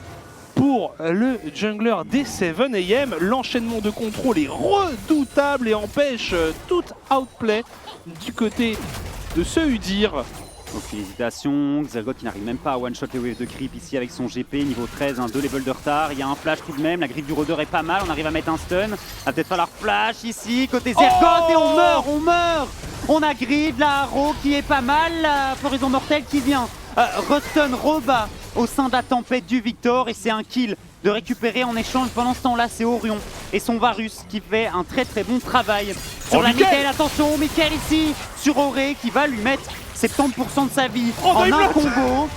pour le jungler des 7am. L'enchaînement de contrôle est redoutable et empêche toute outplay du côté de ce Udyr.
Aucune hésitation, Zergoth qui n'arrive même pas à one-shot les waves de creep ici avec son GP, niveau 13, 2 levels de retard, il y a un flash tout de même, la grille du rôdeur est pas mal, on arrive à mettre un stun, va peut-être falloir flash ici, côté Zergoth, et on meurt. On a grid, la Haro qui est pas mal, la floraison mortelle qui vient restun Roba au sein de la tempête du Victor, et c'est un kill de récupérer en échange. Pendant ce temps-là, c'est Orion et son Varus qui fait un très bon travail sur la Mickaël. Attention, Mickaël ici sur Auré qui va lui mettre 70% de sa vie en un combo.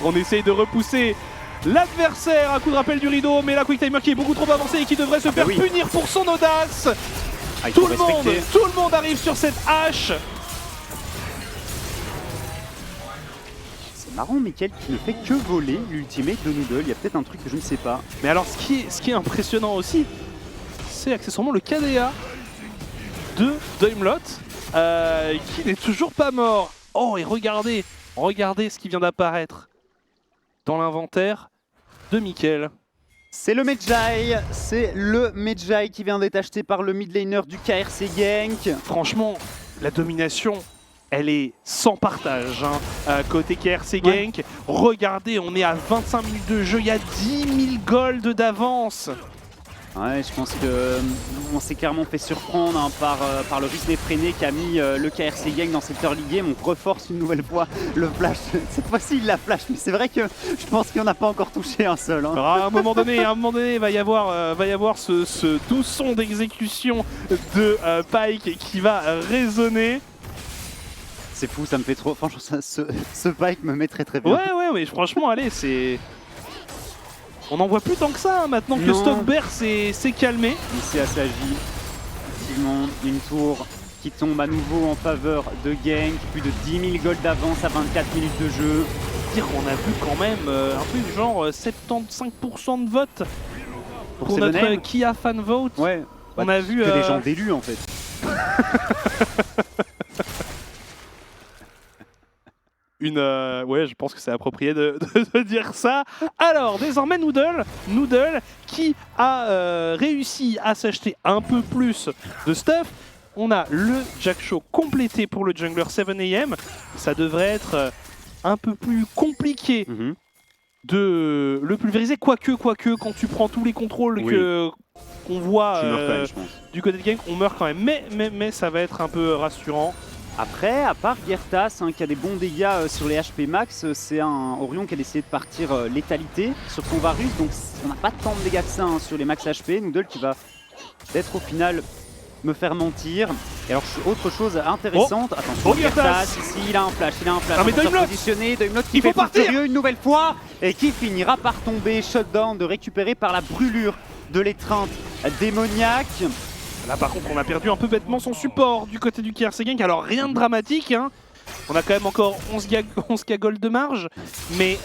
On essaye de repousser l'adversaire à coup de rappel du rideau, mais la Quick Timer qui est beaucoup trop avancée et qui devrait se faire punir pour son audace. Tout le monde arrive sur cette hache.
C'est marrant, Mickaël qui ne fait que voler l'ultimate de Noodle. Il y a peut-être un truc que je ne sais pas.
Mais alors, ce qui est impressionnant aussi, c'est accessoirement le KDA de Daimlot qui n'est toujours pas mort. Oh, et regardez ce qui vient d'apparaître dans l'inventaire de Mickaël.
C'est le Medjay qui vient d'être acheté par le mid laner du KRC Genk.
Franchement, la domination, elle est sans partage hein. Côté KRC Genk. Regardez, on est à 25 minutes de jeu, il y a 10 000 gold d'avance.
Ouais, je pense qu'on s'est clairement fait surprendre hein, par le rythme effréné qu'a mis le KRC Gang dans cette early game. On reforce une nouvelle fois le flash. Cette fois-ci, il la flash, mais c'est vrai que je pense qu'il n'y en a pas encore touché un seul. Hein.
Alors, à un moment donné, il va y avoir ce doux son d'exécution de Pyke qui va résonner.
C'est fou, ça me fait trop... Franchement, ce Pyke me met très bien.
Ouais, mais franchement, allez, c'est... On n'en voit plus tant que ça hein, maintenant que Stockbear s'est calmé.
Ici à Sagi, effectivement, une tour qui tombe à nouveau en faveur de Genk. Plus de 10 000 gold d'avance à 24 minutes de jeu.
Dire qu'on a vu quand même un truc genre 75% de vote pour notre Kia fan vote.
Ouais,
on a vu
que des gens d'élus en fait.
Ouais, je pense que c'est approprié de dire ça. Alors, désormais, Noodle qui a réussi à s'acheter un peu plus de stuff. On a le Jack Show complété pour le jungler 7am. Ça devrait être un peu plus compliqué de le pulvériser. Quoique, quand tu prends tous les contrôles qu'on voit du côté de Genk, on meurt quand même. Mais ça va être un peu rassurant.
Après, à part Gertas qui a des bons dégâts sur les HP max, c'est un Orion qui a décidé de partir létalité sur son Varus, donc on n'a pas tant de dégâts que ça sur les max HP. Noodle qui va peut-être au final me faire mentir. Et alors autre chose intéressante, attention, Gertas ici, il a un flash,
Ah, mais
Daimlot qui fait plus furieux une nouvelle fois et qui finira par tomber, shutdown de récupérer par la brûlure de l'étreinte démoniaque.
Là par contre on a perdu un peu bêtement son support du côté du KRC Genk, alors rien de dramatique hein. On a quand même encore 11k gold de marge, mais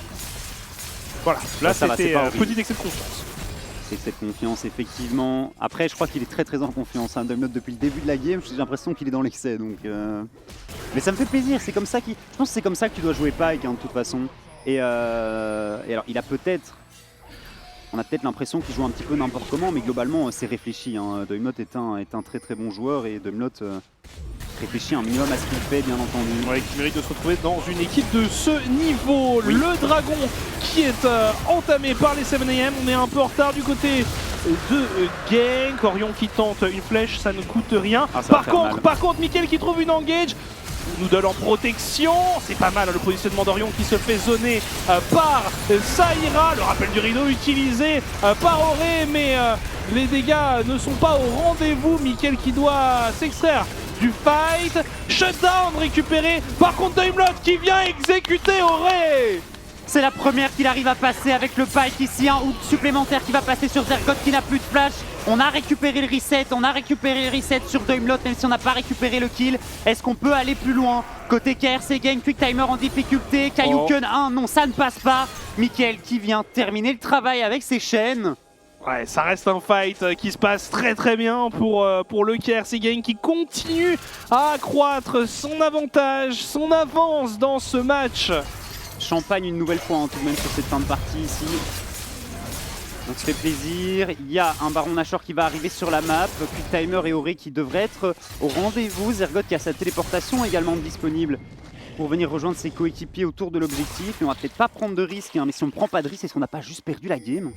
voilà, là c'était un petit excès de confiance.
C'est excès de confiance effectivement. Après je crois qu'il est très en confiance hein, Daimlot depuis le début de la game, j'ai l'impression qu'il est dans l'excès donc... Mais ça me fait plaisir, c'est comme ça je pense que c'est comme ça que tu dois jouer Pyke hein, de toute façon. Et alors il a peut-être on a peut-être l'impression qu'il joue un petit peu n'importe comment, mais globalement c'est réfléchi. Hein. Doimlot est un très très bon joueur et Doimlot réfléchit un minimum à ce qu'il fait, bien entendu.
Ouais, qui mérite de se retrouver dans une équipe de ce niveau. Oui. Le Dragon qui est entamé par les 7AM. On est un peu en retard du côté de Genk. Orion qui tente une flèche, ça ne coûte rien.
Ah,
par contre, Mickaël qui trouve une engage. Noodle en protection, c'est pas mal le positionnement d'Orion qui se fait zoner par Saïra. Le rappel du rideau utilisé par Auré, mais les dégâts ne sont pas au rendez-vous. Mickaël qui doit s'extraire du fight. Shutdown récupéré. Par contre, Doimlot qui vient exécuter Auré.
C'est la première qu'il arrive à passer avec le pike ici, un hook supplémentaire qui va passer sur Zergoth qui n'a plus de flash. On a récupéré le reset, sur Doimlot, même si on n'a pas récupéré le kill. Est-ce qu'on peut aller plus loin? Côté KRC Genk, Quick Timer en difficulté, Kaioken 1, non ça ne passe pas. Mickaël qui vient terminer le travail avec ses chaînes.
Ouais, ça reste un fight qui se passe très très bien pour le KRC Genk qui continue à accroître son avantage, son avance dans ce match.
Champagne une nouvelle fois, hein, tout de même sur cette fin de partie ici. On se fait plaisir, il y a un Baron Nashor qui va arriver sur la map, Quick Timer et Auré qui devraient être au rendez-vous, Zergoth qui a sa téléportation également disponible pour venir rejoindre ses coéquipiers autour de l'objectif. Mais on va peut-être pas prendre de risques, hein, mais si on prend pas de risque, est-ce qu'on n'a pas juste perdu la game?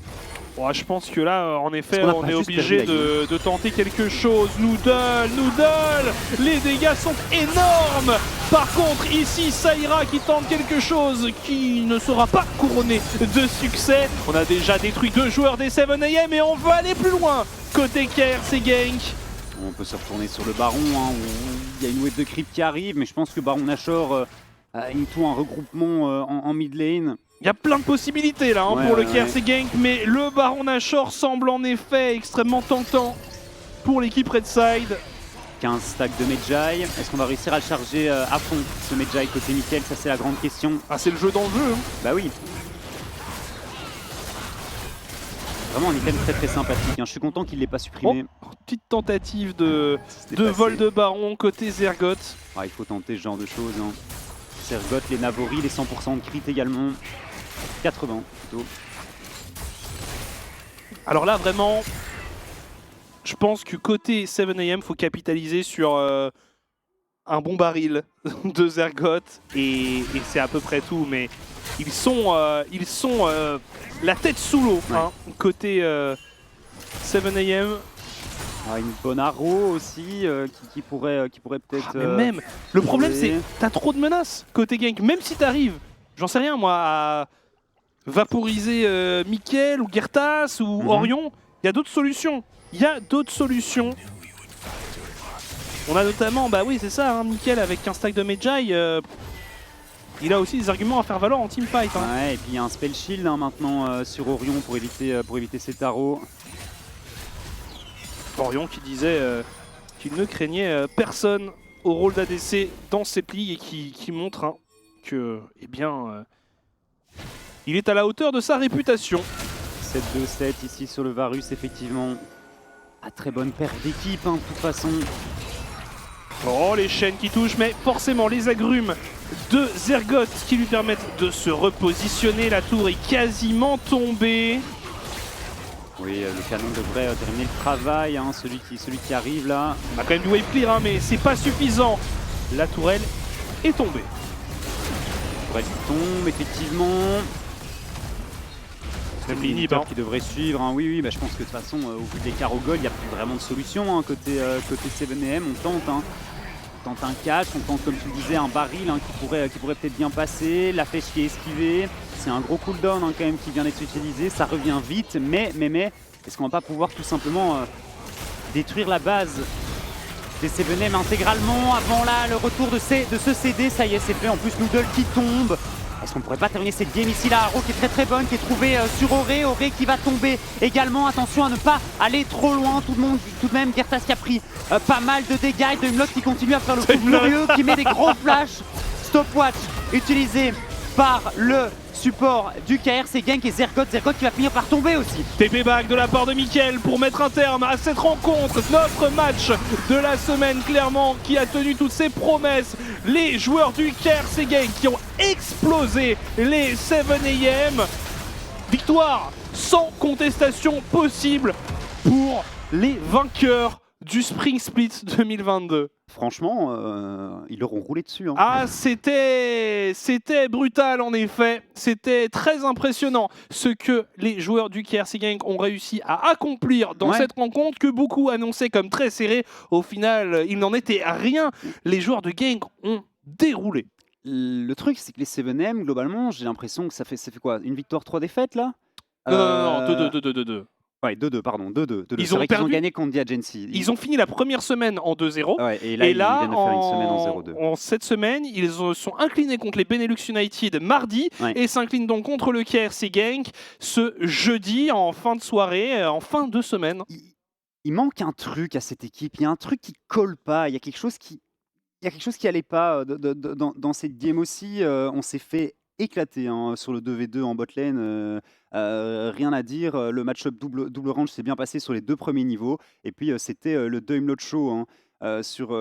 Ouais, je pense que là, en effet, on est obligé de tenter quelque chose. Noodle, les dégâts sont énormes. Par contre, ici, Saïra qui tente quelque chose qui ne sera pas couronné de succès. On a déjà détruit 2 joueurs des 7AM et on veut aller plus loin. Côté KRC Genk.
On peut se retourner sur le Baron, hein, où il y a une wave de creep qui arrive, mais je pense que Baron Nashor a into un regroupement en mid lane.
Il y a plein de possibilités là hein, pour le KRC Genk, mais le Baron Nashor semble en effet extrêmement tentant pour l'équipe Redside.
15 stacks de Medjay, est-ce qu'on va réussir à le charger à fond ce Medjay côté Mickaël? Ça c'est la grande question.
Ah c'est le jeu dans le jeu hein.
Bah oui. Vraiment un item très très sympathique, hein. Je suis content qu'il ne l'ait pas supprimé.
Oh, petite tentative de vol de Baron côté Zergoth.
Ah, il faut tenter ce genre de choses. Hein. Zergoth, les Navori, les 100% de crit également. 80 plutôt.
Alors là vraiment, je pense que côté 7AM, faut capitaliser sur un bon baril de Zergoth et c'est à peu près tout. Mais ils sont la tête sous l'eau hein, côté 7AM.
Ah, une bonne arrow aussi qui pourrait peut-être.
Mais même, le problème c'est t'as trop de menaces côté Genk. Même si t'arrives, j'en sais rien moi, à vaporiser Mickaël ou Gertas ou Orion, il y a d'autres solutions. On a notamment, bah oui c'est ça, hein, Mickaël avec un stack de Medjay, il a aussi des arguments à faire valoir en teamfight. Hein.
Ouais, et puis il y a un spell shield hein, maintenant sur Orion pour éviter ses tarots.
Orion qui disait qu'il ne craignait personne au rôle d'ADC dans cette ligue et qui montre hein, que, eh bien, il est à la hauteur de sa réputation.
7-2-7 ici sur le Varus, effectivement. Ah, très bonne perte d'équipe, hein, de toute façon.
Oh, les chaînes qui touchent, mais forcément les agrumes de Zergoth qui lui permettent de se repositionner. La tour est quasiment tombée.
Oui, le canon devrait terminer le travail, hein, celui qui arrive là.
On a quand même du wave clear, hein, mais c'est pas suffisant. La tourelle est tombée.
La tourelle qui tombe, effectivement.
Même l'inhib hein.
Qui devrait suivre, hein. Oui, bah, je pense que de toute façon, au vu de l'écart au goal, il n'y a plus vraiment de solution hein, côté 7AM. On tente, hein. On tente un catch, on tente comme tu le disais un baril hein, qui pourrait peut-être bien passer. La flèche qui est esquivée. C'est un gros cooldown hein, quand même qui vient d'être utilisé. Ça revient vite, mais est-ce qu'on va pas pouvoir tout simplement détruire la base des 7AM intégralement avant là le retour de ce CD? Ça y est, c'est fait. En plus, Noodle qui tombe. Est-ce qu'on pourrait pas terminer cette game ici? La Arrow qui est très très bonne, qui est trouvée sur Auré. Auré qui va tomber également. Attention à ne pas aller trop loin. Tout de même, Gertas qui a pris pas mal de dégâts. Doimlot qui continue à faire le coup furieux, qui met des gros flashs. Stopwatch utilisé par le support du KRC Genk et Zergoth qui va finir par tomber aussi.
TP back de la part de Mickaël pour mettre un terme à cette rencontre, notre match de la semaine clairement qui a tenu toutes ses promesses. Les joueurs du KRC Genk qui ont explosé les 7AM. victoire sans contestation possible pour les vainqueurs du Spring Split 2022.
Franchement, ils leur ont roulé dessus. Hein.
Ah, c'était brutal en effet. C'était très impressionnant ce que les joueurs du KRC Gang ont réussi à accomplir dans cette rencontre que beaucoup annonçaient comme très serrée. Au final, il n'en était rien. Les joueurs de Gang ont déroulé.
Le truc, c'est que les 7M, globalement, j'ai l'impression que ça fait quoi? Une victoire, 3 défaites là?
Non, 2-2.
Ouais, 2-2, pardon, 2-2.
Ils ont
gagné contre The Agency.
Ils ont fini la première semaine en 2-0.
Ouais, et
ils
là,
viennent
de faire une semaine en 0-2.
En cette semaine, ils sont inclinés contre les Benelux United mardi et s'inclinent donc contre le KRC Gang ce jeudi en fin de soirée, en fin de semaine.
Il manque un truc à cette équipe. Il y a un truc qui colle pas. Il y a quelque chose qui allait pas dans cette game aussi. On s'est fait éclater sur le 2v2 en botlane. Rien à dire. Le match-up double range s'est bien passé sur les 2 premiers niveaux. Et puis, c'était le Doimlot Show sur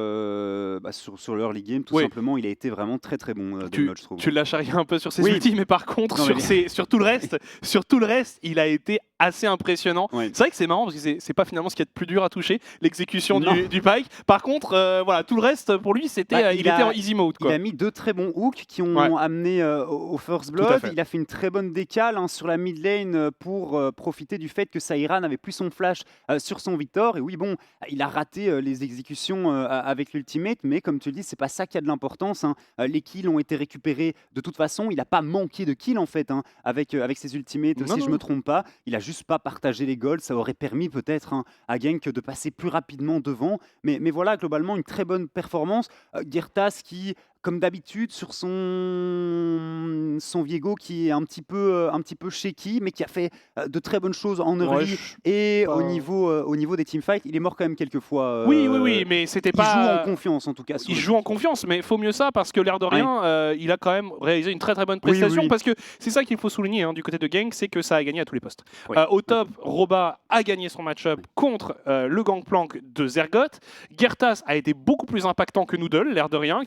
l'early game. Tout simplement, il a été vraiment très très bon. Doimlot, je trouve.
Tu l'as charrié un peu sur ses ultis, mais par contre, sur tout le reste, il a été assez impressionnant. C'est vrai que c'est marrant parce que c'est pas finalement ce qu'il y a de plus dur à toucher, l'exécution du Pike. Par contre, voilà, tout le reste pour lui, c'était il était en easy mode. Quoi.
Il a mis 2 très bons hooks qui ont amené au first blood. Il a fait une très bonne décale sur la mid lane pour profiter du fait que Saira n'avait plus son flash sur son Victor. Et oui, bon, il a raté les exécutions avec l'ultimate, mais comme tu le dis, c'est pas ça qui a de l'importance. Les kills ont été récupérés de toute façon. Il n'a pas manqué de kills en fait avec ses ultimates, si je me trompe pas. Il a juste pas partager les golds, ça aurait permis peut-être à Genk de passer plus rapidement devant. Mais voilà, globalement, une très bonne performance. Gertas qui, comme d'habitude, sur son Viego qui est un petit peu shaky, mais qui a fait de très bonnes choses en early et au niveau des teamfights. Il est mort quand même quelques fois.
Oui, mais c'était pas...
Il joue en confiance en tout cas.
Il joue en confiance, mais il faut mieux ça parce que l'air de rien, il a quand même réalisé une très très bonne prestation parce que c'est ça qu'il faut souligner du côté de Genk, c'est que ça a gagné à tous les postes. Au top, Roba a gagné son match-up contre le Gangplank de Zergoth. Gertas a été beaucoup plus impactant que Noodle, l'air de rien.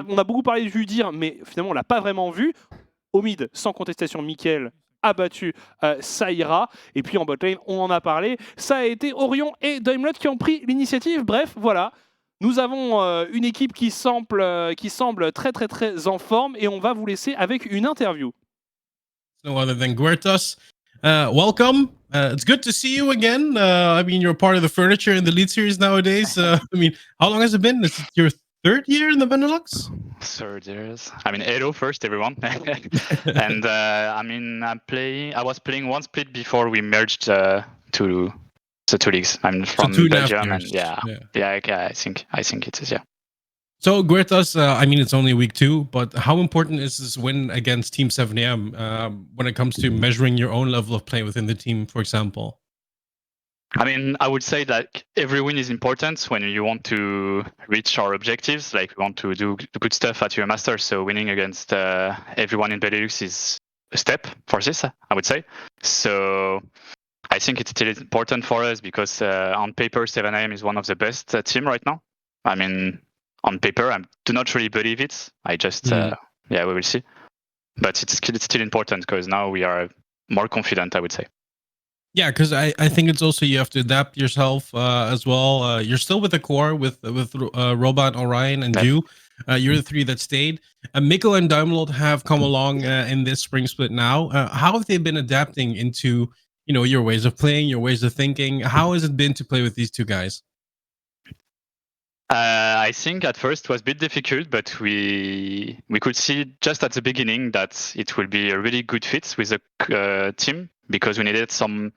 On a beaucoup parlé du dire, mais finalement on l'a pas vraiment vu. Au mid, sans contestation, Mickaël a battu Saira. Et puis en botlane, on en a parlé. Ça a été Orion et Doimlot qui ont pris l'initiative. Bref, voilà. Nous avons une équipe qui semble très très très en forme et on va vous laisser avec une interview.
No other than Guertas. Welcome. It's good to see you again. I mean, you're part of the furniture in the lead series nowadays. I mean, how long has it been? Is it your 3rd year in the Benelux?
3rd years. I mean, hello first, everyone. And I mean, I was playing one split before we merged to the 2 leagues. I'm from Belgium, and I think it is, yeah.
So, Guertas, I mean, it's only week 2, but how important is this win against Team 7am when it comes to measuring your own level of play within the team, for example?
I mean, I would say that every win is important when you want to reach our objectives. Like, we want to do good stuff at your master, so winning against everyone in Benelux is a step for this, I would say. So I think it's still important for us because on paper, 7am is one of the best team right now. I mean, on paper, I do not really believe it. I just, we will see. But it's still important because now we are more confident, I would say.
Yeah, because I think it's also you have to adapt yourself as well. You're still with the core with Robot, Orion, and Ju. You're the 3 that stayed. Mikko and Duimlot have come along in this spring split now. How have they been adapting into your ways of playing, your ways of thinking? How has it been to play with these 2 guys?
I think at first it was a bit difficult, but we could see just at the beginning that it will be a really good fit with the team because we needed some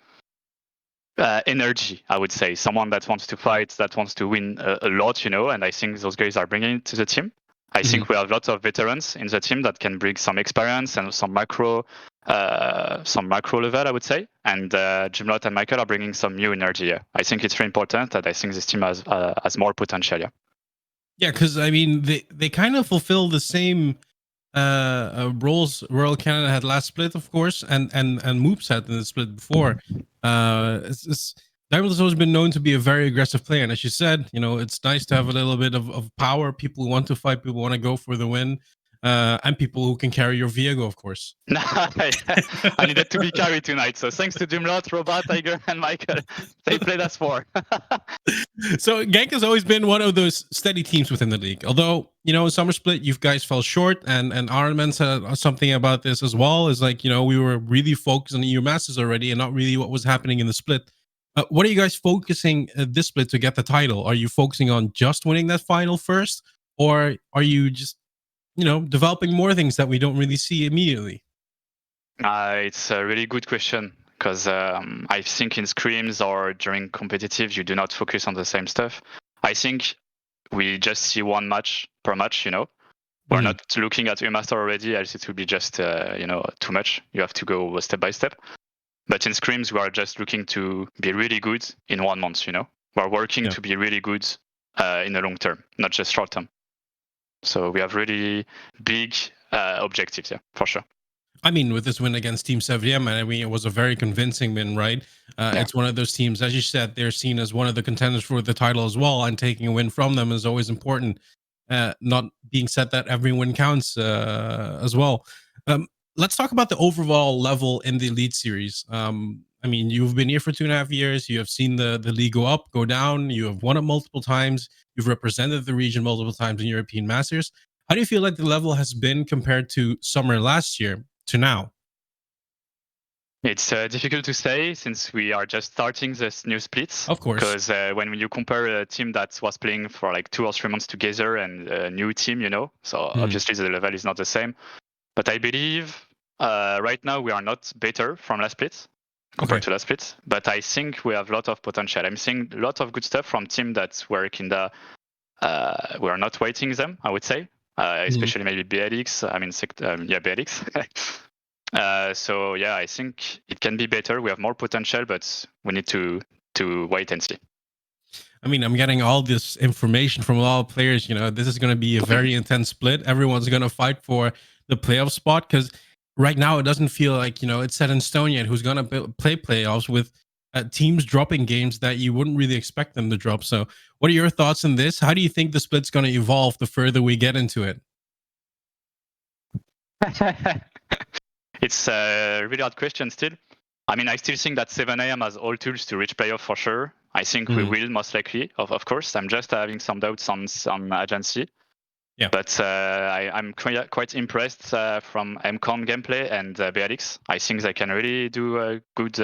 energy, I would say. Someone that wants to fight, that wants to win a lot, and I think those guys are bringing it to the team. I think we have lots of veterans in the team that can bring some experience and some macro level, I would say. And Jimlot and Michael are bringing some new energy. Yeah. I think it's very important, and I think this team has more potential. Yeah.
Yeah, because I mean, they kind of fulfill the same roles Royal Canada had last split, of course, and Moops had in the split before. Diamond has always been known to be a very aggressive player, and as you said, it's nice to have a little bit of power. People want to fight, people want to go for the win. and people who can carry your Viego, of course.
I needed to be carried tonight. So thanks to Dreamlord, Robot, Tiger, and Michael. They played us 4.
So Genk has always been one of those steady teams within the league. Although, in Summer Split, you guys fell short, and Ironman said something about this as well. Is like, we were really focused on EU Masters already and not really what was happening in the split. What are you guys focusing this split to get the title? Are you focusing on just winning that final first? Or are you just, developing more things that we don't really see immediately?
It's a really good question. Because I think in scrims or during competitive, you do not focus on the same stuff. I think we just see one match per match, We're not looking at master already, else it will be just, too much. You have to go step by step. But in scrims, we are just looking to be really good in 1 month, We're working to be really good in the long term, not just short term. So we have really big objectives, for sure.
I mean, with this win against Team 7M, it was a very convincing win, right? It's one of those teams, as you said, they're seen as one of the contenders for the title as well, and taking a win from them is always important. Not being said that every win counts as well. Let's talk about the overall level in the Elite Series. You've been here for 2.5 years. You have seen the league go up, go down. You have won it multiple times. You've represented the region multiple times in European Masters. How do you feel like the level has been compared to summer last year to now?
It's difficult to say since we are just starting this new splits.
Of course.
Because when you compare a team that was playing for like 2 or 3 months together and a new team, so obviously the level is not the same. But I believe right now we are not better from last split compared to last split. But I think we have a lot of potential. I'm seeing a lot of good stuff from team that were kinda we are not waiting them, I would say. Especially maybe BLX. BLX. So yeah, I think it can be better. We have more potential, but we need to wait and see.
I'm getting all this information from all players. This is going to be a very intense split. Everyone's going to fight for the playoff spot because right now it doesn't feel like it's set in stone yet who's going to play playoffs with teams dropping games that you wouldn't really expect them to drop. So what are your thoughts on this? How do you think the split's going to evolve the further we get into it?
It's a really hard question still. I still think that 7am has all tools to reach playoff for sure. I think we will most likely, of course. I'm just having some doubts on some agency. Yeah. But I'm quite impressed from MCON gameplay and BLX. I think they can really do a good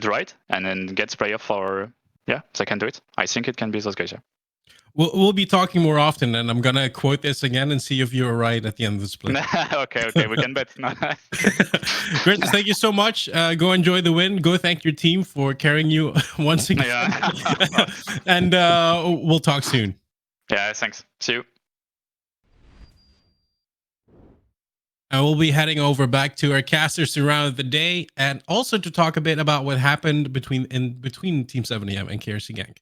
ride and then get playoff for, they can do it. I think it can be those guys,
We'll be talking more often, and I'm going to quote this again and see if you're right at the end of the split.
Okay, we can bet.
Great, thank you so much. Go enjoy the win. Go thank your team for carrying you once again. Yeah. And we'll talk soon.
Yeah, thanks. See you.
And we'll be heading over back to our casters throughout the day, and also to talk a bit about what happened between Team 7am and KRC Genk.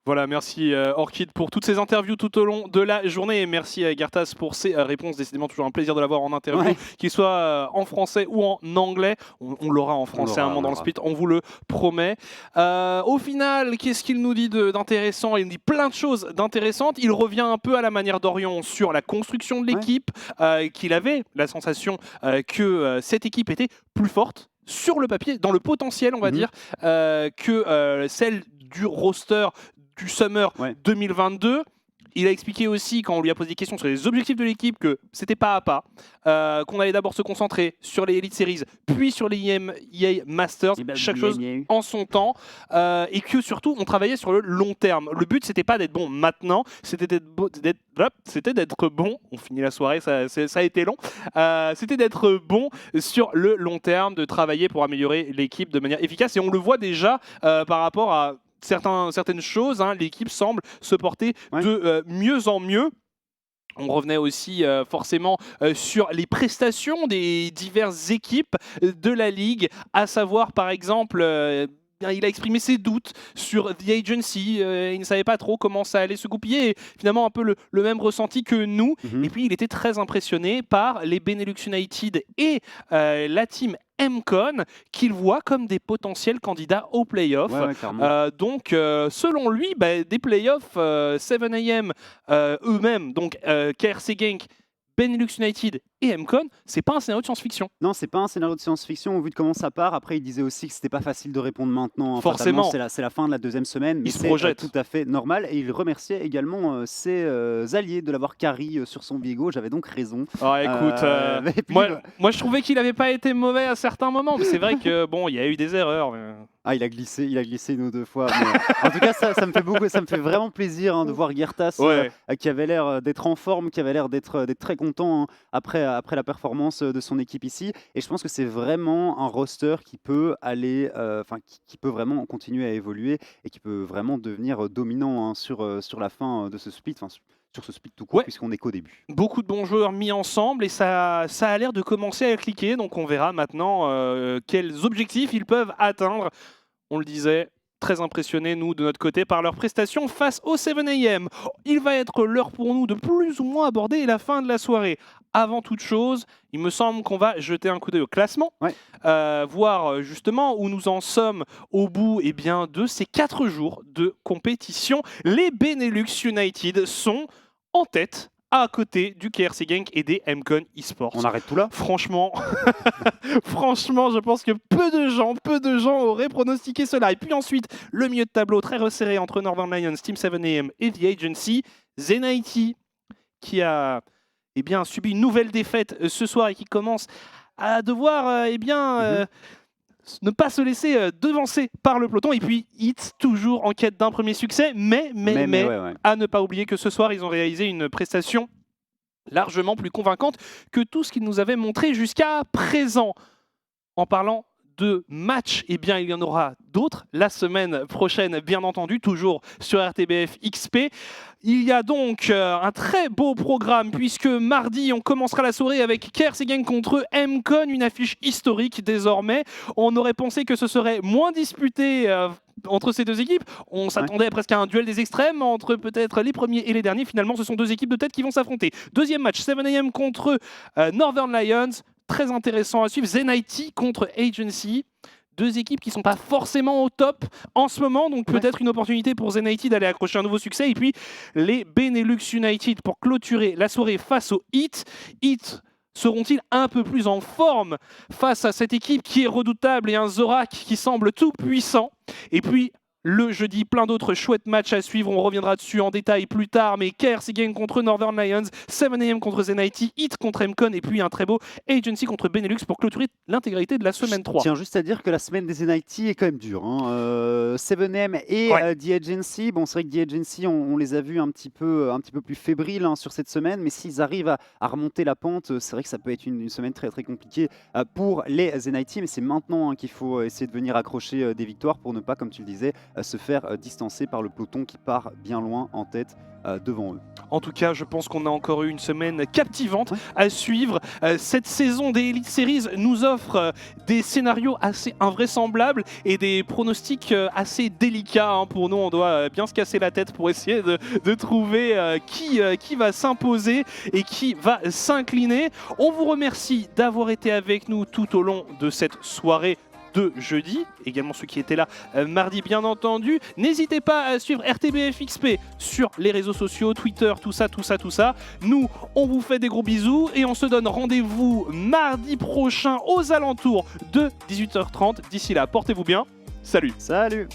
Voilà, merci Orchid pour toutes ces interviews tout au long de la journée et merci à Gartas pour ses réponses. Décidément, toujours un plaisir de l'avoir en interview, qu'il soit en français ou en anglais. On l'aura en français un moment dans le split, on vous le promet. Au final, qu'est-ce qu'il nous dit d'intéressant? Il nous dit plein de choses d'intéressantes. Il revient un peu à la manière d'Orion sur la construction de l'équipe, qu'il avait la sensation que cette équipe était plus forte sur le papier, dans le potentiel, on va dire, que celle du roster du Summer 2022. Il a expliqué aussi, quand on lui a posé des questions sur les objectifs de l'équipe, que c'était pas à pas, qu'on allait d'abord se concentrer sur les Elite Series, puis sur les EA Masters, chaque chose en son temps, et que surtout, on travaillait sur le long terme. Le but, c'était pas d'être bon maintenant, c'était d'être bon, on finit la soirée, ça a été long, c'était d'être bon sur le long terme, de travailler pour améliorer l'équipe de manière efficace, et on le voit déjà par rapport à certaines choses, l'équipe semble se porter de mieux en mieux. On revenait aussi forcément sur les prestations des diverses équipes de la Ligue, à savoir par exemple il a exprimé ses doutes sur The Agency, il ne savait pas trop comment ça allait se goupiller, et finalement un peu le même ressenti que nous, et puis il était très impressionné par les Benelux United et la team MCon qu'il voit comme des potentiels candidats aux playoffs. Donc selon lui, des playoffs 7am eux-mêmes, donc KRC Genk, Benelux United et MCon, c'est pas un scénario de science-fiction.
Non, c'est pas un scénario de science-fiction au vu de comment ça part. Après, il disait aussi que c'était pas facile de répondre maintenant.
Forcément.
C'est la fin de la deuxième semaine, mais c'est tout à fait normal. Et il remerciait également ses alliés de l'avoir carry sur son Viego. J'avais donc raison.
Écoute, moi je trouvais qu'il avait pas été mauvais à certains moments, mais c'est vrai que bon, il y a eu des erreurs.
Ah, il a glissé une ou deux fois. Mais en tout cas, ça me fait beaucoup, ça me fait vraiment plaisir de voir Guertas qui avait l'air d'être en forme, qui avait l'air d'être très content après la performance de son équipe ici. Et je pense que c'est vraiment un roster qui peut aller, qui peut vraiment continuer à évoluer et qui peut vraiment devenir dominant sur la fin de ce split. Sur ce split tout court, puisqu'on n'est qu'au début.
Beaucoup de bons joueurs mis ensemble et ça a l'air de commencer à cliquer. Donc on verra maintenant quels objectifs ils peuvent atteindre. On le disait, très impressionnés, nous, de notre côté, par leur prestation face au 7am. Il va être l'heure pour nous de plus ou moins aborder la fin de la soirée. Avant toute chose, il me semble qu'on va jeter un coup d'œil au classement, voir justement où nous en sommes au bout de ces 4 jours de compétition. Les Benelux United sont en tête, à côté du KRC Genk et des MCon eSports.
On arrête tout là.
Franchement, je pense que peu de gens auraient pronostiqué cela. Et puis ensuite, le milieu de tableau très resserré entre Northern Lions, Team 7am et The Agency. Zenaiti qui a subi une nouvelle défaite ce soir et qui commence à devoir ne pas se laisser devancer par le peloton. Et puis Hit, toujours en quête d'un premier succès, mais à ne pas oublier que ce soir, ils ont réalisé une prestation largement plus convaincante que tout ce qu'ils nous avaient montré jusqu'à présent. En parlant de matchs, il y en aura d'autres la semaine prochaine, bien entendu, toujours sur RTBF XP. Il y a donc un très beau programme, puisque mardi, on commencera la soirée avec KRC Genk contre MCon, une affiche historique désormais. On aurait pensé que ce serait moins disputé entre ces deux équipes. On s'attendait presque à un duel des extrêmes entre peut-être les premiers et les derniers. Finalement, ce sont deux équipes de tête qui vont s'affronter. Deuxième match, 7am contre Northern Lions. Très intéressant à suivre. Zenaiti contre Agency. Deux équipes qui ne sont pas forcément au top en ce moment, donc peut-être une opportunité pour Zenaiti d'aller accrocher un nouveau succès. Et puis les Benelux United pour clôturer la soirée face au Hit. Hit seront-ils un peu plus en forme face à cette équipe qui est redoutable et un Zorak qui semble tout puissant? Et puis le jeudi, plein d'autres chouettes matchs à suivre. On reviendra dessus en détail plus tard. Mais KRC Genk contre Northern Lions, 7am contre Zenaiti, Hit contre MCon et puis un très beau Agency contre Benelux pour clôturer l'intégralité de la semaine 3.
Tiens, juste à dire que la semaine des Zenaiti est quand même dure. 7am et The Agency. Bon, c'est vrai que The Agency, on les a vus un petit peu plus fébriles sur cette semaine. Mais s'ils arrivent à remonter la pente, c'est vrai que ça peut être une semaine très très compliquée pour les Zenaiti. Mais c'est maintenant qu'il faut essayer de venir accrocher des victoires pour ne pas, comme tu le disais, se faire distancer par le peloton qui part bien loin en tête devant eux.
En tout cas, je pense qu'on a encore eu une semaine captivante à suivre. Cette saison des Elite Series nous offre des scénarios assez invraisemblables et des pronostics assez délicats. Pour nous, on doit bien se casser la tête pour essayer de trouver qui va s'imposer et qui va s'incliner. On vous remercie d'avoir été avec nous tout au long de cette soirée de jeudi, également ceux qui étaient là mardi bien entendu. N'hésitez pas à suivre RTBF XP sur les réseaux sociaux, Twitter, tout ça. Nous, on vous fait des gros bisous et on se donne rendez-vous mardi prochain aux alentours de 18h30. D'ici là, portez-vous bien. Salut.
Salut.